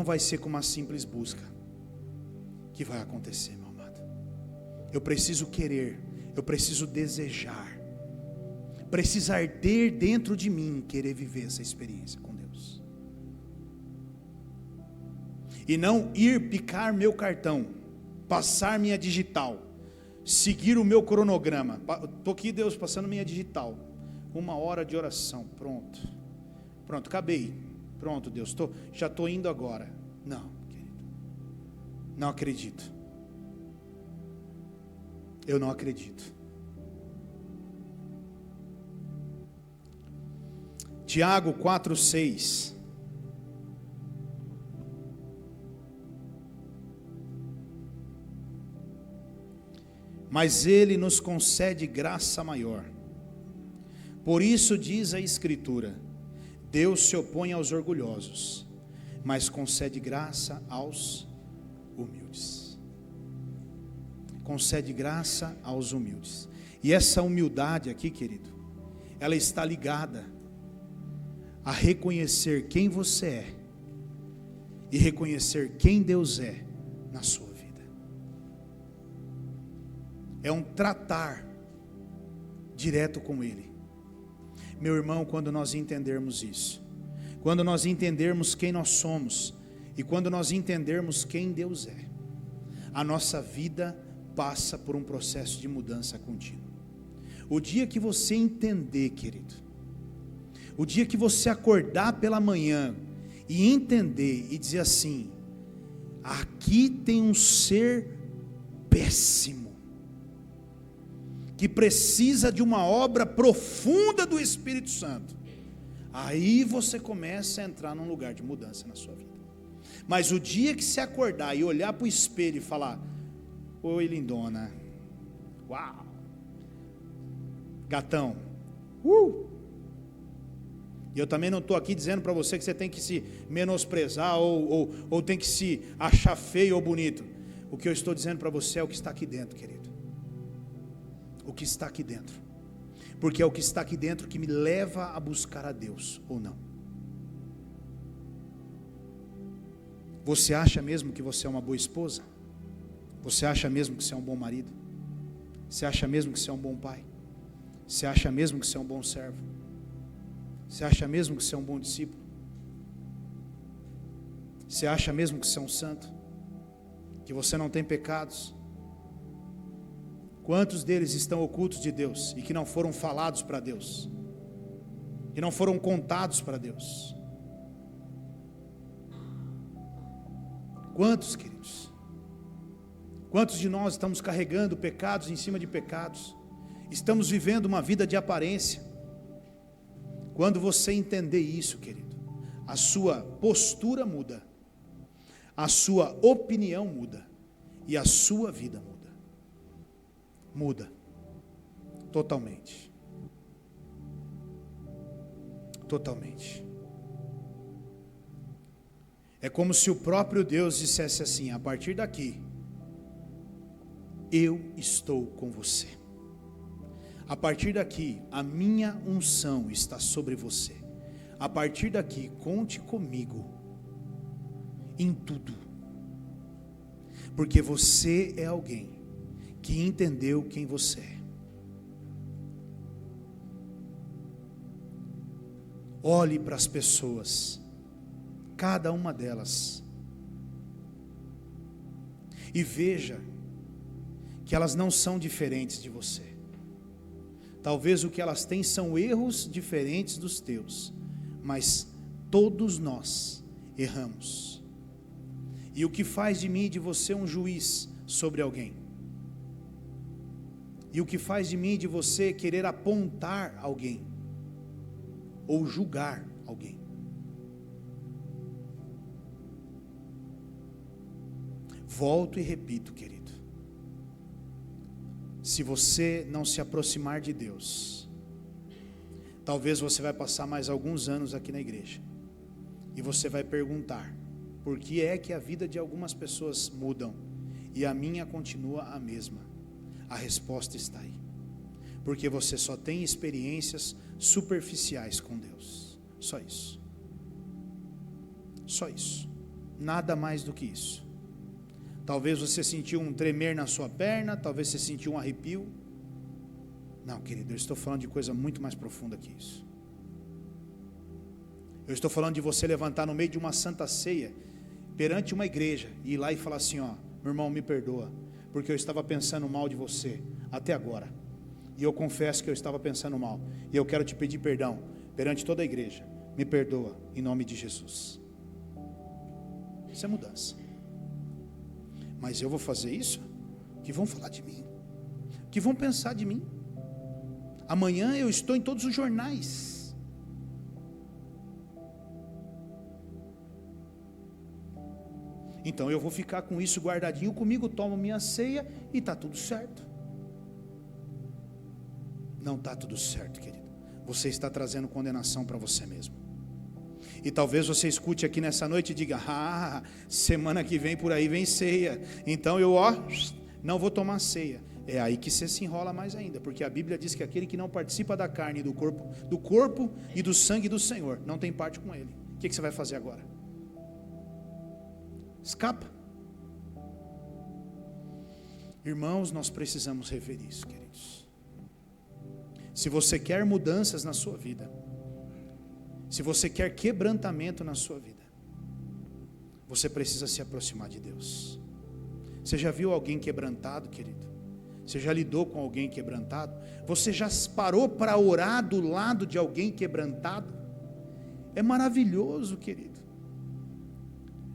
vai ser com uma simples busca que vai acontecer, meu amado. Eu preciso querer, eu preciso desejar, precisa arder dentro de mim querer viver essa experiência com Deus. E não ir picar meu cartão, passar minha digital, seguir o meu cronograma. Estou aqui, Deus, passando minha digital, 1 hora de oração, pronto, acabei, pronto, Deus, já estou indo agora. Não, querido, não acredito. Eu não acredito. Tiago 4:6. Mas Ele nos concede graça maior. Por isso diz a Escritura: Deus se opõe aos orgulhosos, mas concede graça aos humildes. Concede graça aos humildes. E essa humildade aqui, querido, ela está ligada a reconhecer quem você é e reconhecer quem Deus é na sua vida. É um tratar direto com Ele. Meu irmão, quando nós entendermos isso, quando nós entendermos quem nós somos e quando nós entendermos quem Deus é, a nossa vida passa por um processo de mudança contínua. O dia que você entender, querido, o dia que você acordar pela manhã e entender e dizer assim: aqui tem um ser péssimo, que precisa de uma obra profunda do Espírito Santo. Aí você começa a entrar num lugar de mudança na sua vida. Mas o dia que você acordar e olhar para o espelho e falar: oi, lindona, uau, gatão, E eu também não estou aqui dizendo para você que você tem que se menosprezar ou tem que se achar feio ou bonito. O que eu estou dizendo para você é o que está aqui dentro, querido. O que está aqui dentro. Porque é o que está aqui dentro que me leva a buscar a Deus ou não. Você acha mesmo que você é uma boa esposa? Você acha mesmo que você é um bom marido? Você acha mesmo que você é um bom pai? Você acha mesmo que você é um bom servo? Você acha mesmo que você é um bom discípulo? Você acha mesmo que você é um santo? Que você não tem pecados? Quantos deles estão ocultos de Deus e que não foram falados para Deus? Que não foram contados para Deus? Quantos, queridos? Quantos de nós estamos carregando pecados em cima de pecados? Estamos vivendo uma vida de aparência. Quando você entender isso, querido, a sua postura muda, a sua opinião muda e a sua vida muda. Muda totalmente. Totalmente. É como se o próprio Deus dissesse assim: a partir daqui, eu estou com você. A partir daqui, a minha unção está sobre você. A partir daqui, conte comigo em tudo. Porque você é alguém que entendeu quem você é. Olhe para as pessoas, cada uma delas, e veja que elas não são diferentes de você. Talvez o que elas têm são erros diferentes dos teus, mas todos nós erramos. E o que faz de mim e de você um juiz sobre alguém? E o que faz de mim e de você querer apontar alguém ou julgar alguém? Volto e repito, querido. Se você não se aproximar de Deus, talvez você vai passar mais alguns anos aqui na igreja e você vai perguntar: por que é que a vida de algumas pessoas mudam e a minha continua a mesma? A resposta está aí. Porque você só tem experiências superficiais com Deus. Só isso. Só isso. Nada mais do que isso. Talvez você sentiu um tremer na sua perna, talvez você sentiu um arrepio. Não, querido, eu estou falando de coisa muito mais profunda que isso. Eu estou falando de você levantar no meio de uma santa ceia, perante uma igreja, e ir lá e falar assim: ó, meu irmão, me perdoa, porque eu estava pensando mal de você, até agora. E eu confesso que eu estava pensando mal, e eu quero te pedir perdão, perante toda a igreja. Me perdoa, em nome de Jesus. Isso é mudança. Mas eu vou fazer isso? Que vão falar de mim, que vão pensar de mim. Amanhã eu estou em todos os jornais. Então eu vou ficar com isso guardadinho comigo, tomo minha ceia e está tudo certo. Não está tudo certo, querido. Você está trazendo condenação para você mesmo. E talvez você escute aqui nessa noite e diga: semana que vem por aí vem ceia, então eu não vou tomar ceia. É aí que você se enrola mais ainda, porque a Bíblia diz que aquele que não participa da carne e do corpo e do sangue do Senhor, não tem parte com ele. O que você vai fazer agora? Escapa. Irmãos, nós precisamos rever isso, queridos. Se você quer mudanças na sua vida, se você quer quebrantamento na sua vida, você precisa se aproximar de Deus. Você já viu alguém quebrantado, querido? Você já lidou com alguém quebrantado? Você já parou para orar do lado de alguém quebrantado? É maravilhoso, querido.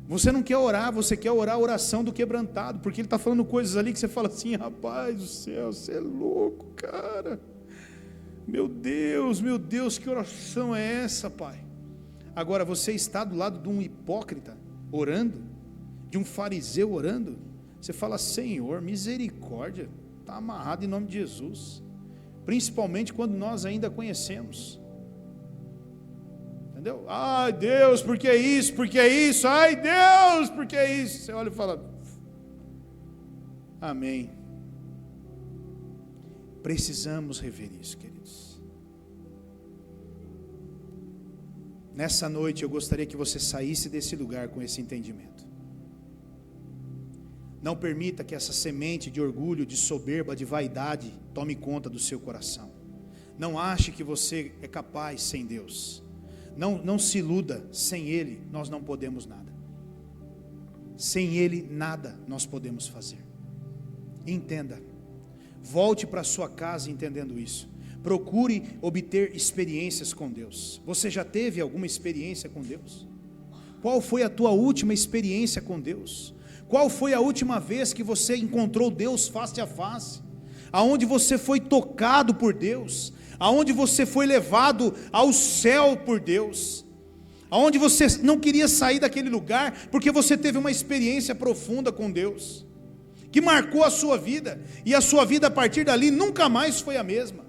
Você não quer orar, você quer orar a oração do quebrantado, porque ele está falando coisas ali que você fala assim: rapaz do céu, você é louco, cara. Meu Deus, que oração é essa, Pai? Agora, você está do lado de um hipócrita orando, de um fariseu orando, você fala: Senhor, misericórdia, está amarrado em nome de Jesus, principalmente quando nós ainda conhecemos. Entendeu? Ai Deus, por que isso? Por que isso? Ai Deus, por que isso? Você olha e fala: amém. Precisamos rever isso, queridos. Nessa noite eu gostaria que você saísse desse lugar com esse entendimento. Não permita que essa semente de orgulho, de soberba, de vaidade tome conta do seu coração. Não ache que você é capaz sem Deus. Não se iluda, sem Ele nós não podemos nada. Sem Ele nada nós podemos fazer. Entenda, volte para sua casa entendendo isso. Procure obter experiências com Deus. Você já teve alguma experiência com Deus? Qual foi a tua última experiência com Deus? Qual foi a última vez que você encontrou Deus face a face? Aonde você foi tocado por Deus? Aonde você foi levado ao céu por Deus? Aonde você não queria sair daquele lugar porque você teve uma experiência profunda com Deus, que marcou a sua vida, e a sua vida a partir dali nunca mais foi a mesma.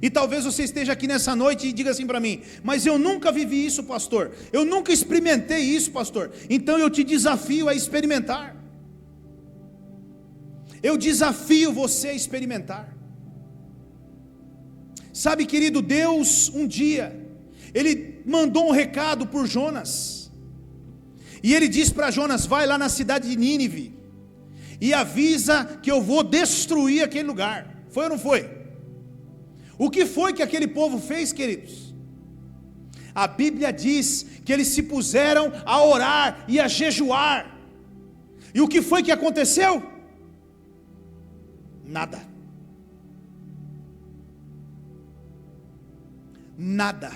E talvez você esteja aqui nessa noite e diga assim para mim: mas eu nunca vivi isso, pastor, eu nunca experimentei isso, pastor. Então eu te desafio a experimentar. Eu desafio você a experimentar. Sabe, querido, Deus um dia, Ele mandou um recado por Jonas, e Ele disse para Jonas: vai lá na cidade de Nínive, e avisa que eu vou destruir aquele lugar. Foi ou não foi? O que foi que aquele povo fez, queridos? A Bíblia diz que eles se puseram a orar e a jejuar. E o que foi que aconteceu? Nada. Nada.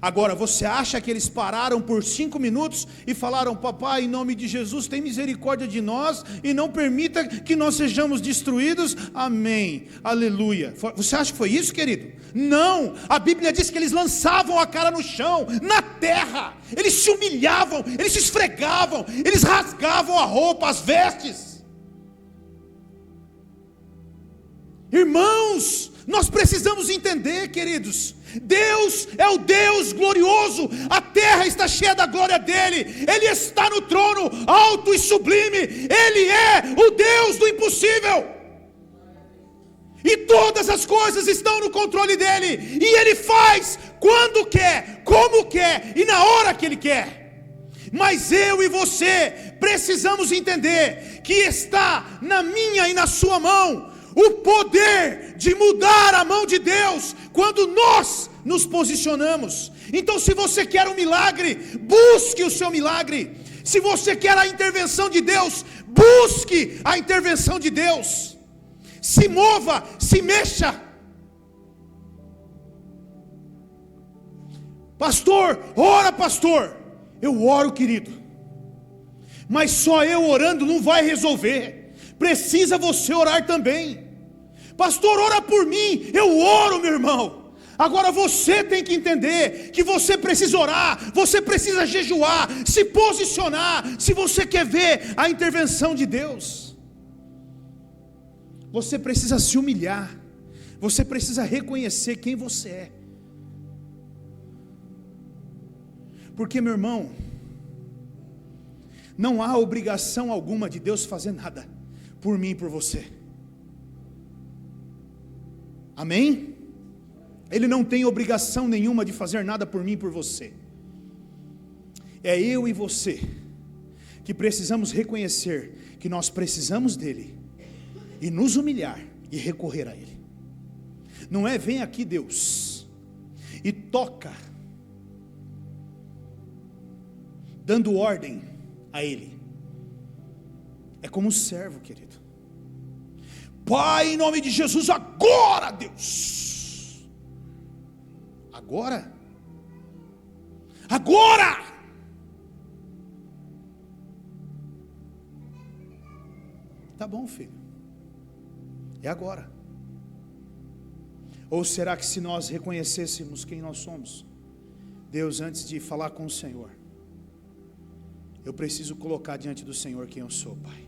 Agora, você acha que eles pararam por 5 minutos e falaram: papai, em nome de Jesus, tem misericórdia de nós e não permita que nós sejamos destruídos, amém, aleluia? Você acha que foi isso, querido? Não, a Bíblia diz que eles lançavam a cara no chão, na terra, eles se humilhavam, eles se esfregavam, eles rasgavam a roupa, as vestes. Irmãos, nós precisamos entender, queridos, Deus é o Deus glorioso, a terra está cheia da glória dEle, Ele está no trono alto e sublime, Ele é o Deus do impossível, e todas as coisas estão no controle dEle, e Ele faz quando quer, como quer e na hora que Ele quer. Mas eu e você precisamos entender que está na minha e na sua mão o poder de mudar a mão de Deus, quando nós nos posicionamos. Então, se você quer um milagre, busque o seu milagre. Se você quer a intervenção de Deus, busque a intervenção de Deus. Se mova, se mexa. Pastor, ora pastor. Eu oro, querido, mas só eu orando não vai resolver. Precisa você orar também. Pastor, ora por mim. Eu oro, meu irmão. Agora você tem que entender que você precisa orar, você precisa jejuar, se posicionar, se você quer ver a intervenção de Deus. Você precisa se humilhar, você precisa reconhecer quem você é. Porque, meu irmão, não há obrigação alguma de Deus fazer nada por mim e por você. Amém? Ele não tem obrigação nenhuma de fazer nada por mim e por você. É eu e você que precisamos reconhecer que nós precisamos dele e nos humilhar e recorrer a ele. Não é vem aqui Deus e toca dando ordem a ele. É como um servo, querido. Pai, em nome de Jesus, agora, Deus. Agora? tá bom, filho, é agora. Ou será que se nós reconhecêssemos quem nós somos, Deus, antes de falar com o Senhor, eu preciso colocar diante do Senhor quem eu sou, Pai.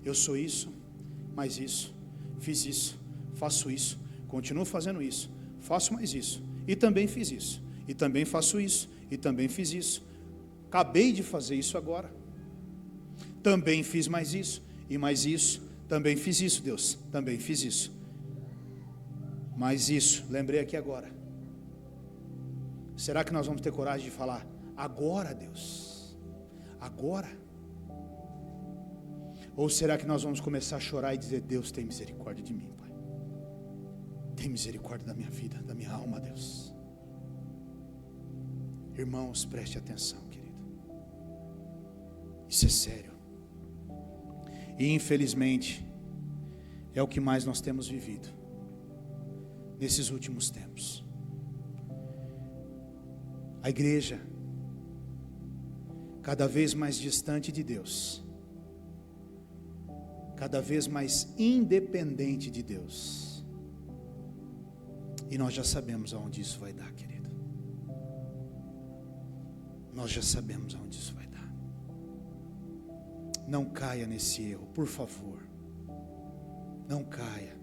Eu sou isso, mais isso, fiz isso, faço isso, continuo fazendo isso, faço mais isso, e também fiz isso, e também faço isso, e também fiz isso, acabei de fazer isso agora, também fiz mais isso, e mais isso, também fiz isso, Deus, também fiz isso, mais isso, lembrei aqui agora. Será que nós vamos ter coragem de falar, agora, Deus, agora? Ou será que nós vamos começar a chorar e dizer, Deus, tem misericórdia de mim, Pai, tem misericórdia da minha vida, da minha alma, Deus. Irmãos, preste atenção, querido, isso é sério, e infelizmente é o que mais nós temos vivido nesses últimos tempos. A igreja cada vez mais distante de Deus, cada vez mais independente de Deus, e nós já sabemos aonde isso vai dar, querido, nós já sabemos aonde isso vai dar. Não caia nesse erro, por favor, não caia.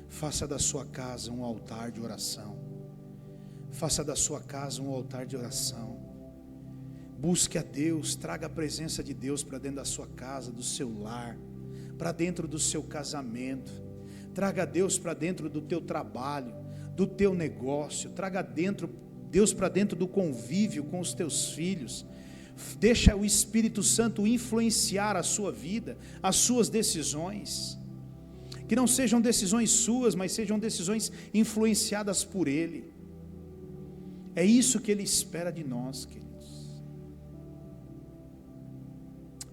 Faça da sua casa um altar de oração, faça da sua casa um altar de oração, busque a Deus, traga a presença de Deus para dentro da sua casa, do seu lar, para dentro do seu casamento, traga Deus para dentro do teu trabalho, do teu negócio, traga Deus para dentro do convívio com os teus filhos, deixa o Espírito Santo influenciar a sua vida, as suas decisões, que não sejam decisões suas, mas sejam decisões influenciadas por Ele. É isso que Ele espera de nós, queridos.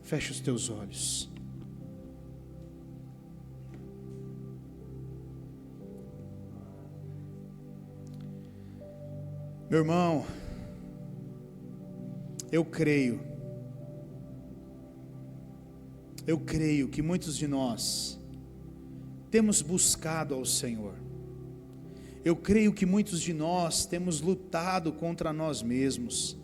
Feche os teus olhos. Meu irmão, eu creio que muitos de nós temos buscado ao Senhor. Eu creio que muitos de nós temos lutado contra nós mesmos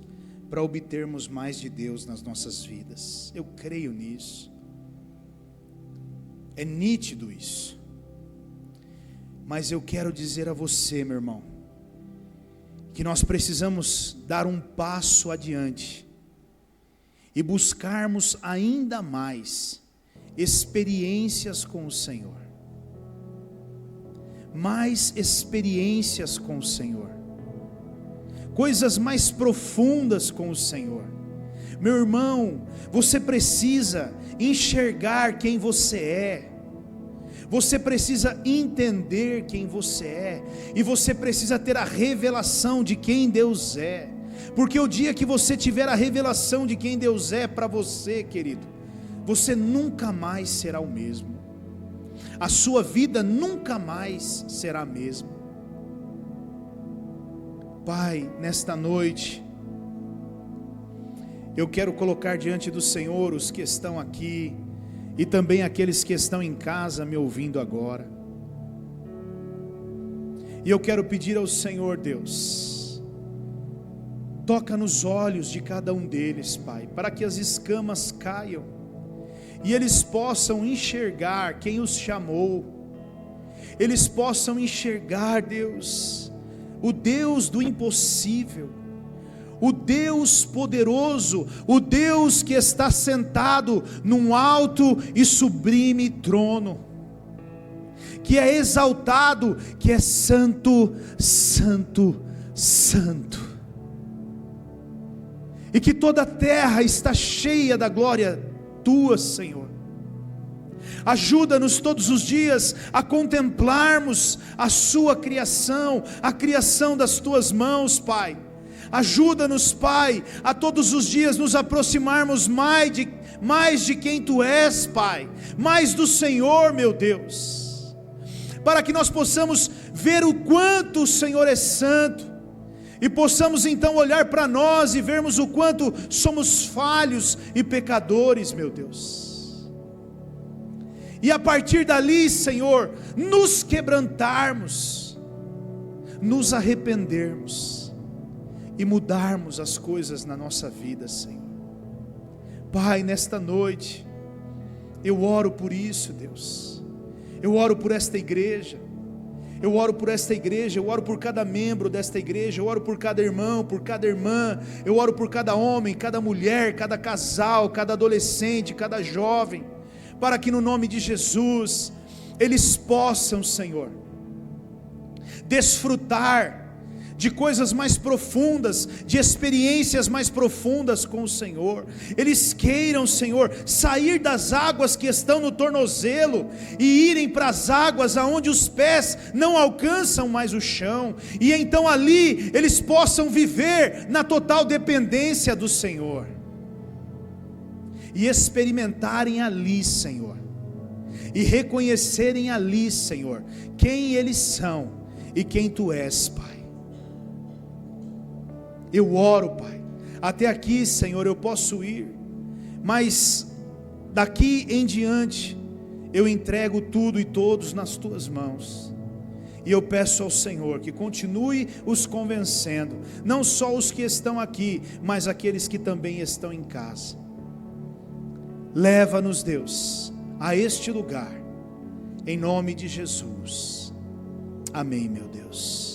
para obtermos mais de Deus nas nossas vidas. Eu creio nisso. É nítido isso. Mas eu quero dizer a você, meu irmão, que nós precisamos dar um passo adiante e buscarmos ainda mais experiências com o Senhor. Mais experiências com o Senhor, coisas mais profundas com o Senhor. Meu irmão, você precisa enxergar quem você é, você precisa entender quem você é, e você precisa ter a revelação de quem Deus é, porque o dia que você tiver a revelação de quem Deus é para você, querido, você nunca mais será o mesmo. A sua vida nunca mais será a mesma. Pai, nesta noite, eu quero colocar diante do Senhor os que estão aqui, e também aqueles que estão em casa me ouvindo agora. E eu quero pedir ao Senhor, Deus, toca nos olhos de cada um deles, Pai, para que as escamas caiam, e eles possam enxergar quem os chamou, eles possam enxergar, Deus, o Deus do impossível, o Deus poderoso, o Deus que está sentado num alto e sublime trono, que é exaltado, que é santo, santo, santo, e que toda a terra está cheia da glória Tua, Senhor. Ajuda-nos todos os dias a contemplarmos a Sua criação, a criação das Tuas mãos, Pai. Ajuda-nos, Pai, a todos os dias nos aproximarmos mais de quem Tu és, Pai, mais do Senhor, meu Deus, para que nós possamos ver o quanto o Senhor é santo, e possamos então olhar para nós e vermos o quanto somos falhos e pecadores, meu Deus. e a partir dali, Senhor, nos quebrantarmos, nos arrependermos e mudarmos as coisas na nossa vida, Senhor. Pai, nesta noite, eu oro por isso, Deus. Eu oro por esta igreja. Eu oro por esta igreja, eu oro por cada membro desta igreja, eu oro por cada irmão, por cada irmã, eu oro por cada homem, cada mulher, cada casal, cada adolescente, cada jovem, para que no nome de Jesus, eles possam, Senhor, desfrutar de coisas mais profundas, de experiências mais profundas com o Senhor. Eles queiram, Senhor, sair das águas que estão no tornozelo e irem para as águas aonde os pés não alcançam mais o chão, e então ali eles possam viver na total dependência do Senhor, e experimentarem ali, Senhor, e reconhecerem ali, Senhor, quem eles são e quem Tu és, Pai. Eu oro, Pai, até aqui, Senhor, eu posso ir, mas daqui em diante, eu entrego tudo e todos nas Tuas mãos, e eu peço ao Senhor que continue os convencendo, não só os que estão aqui, mas aqueles que também estão em casa. Leva-nos, Deus, a este lugar, em nome de Jesus, amém, meu Deus.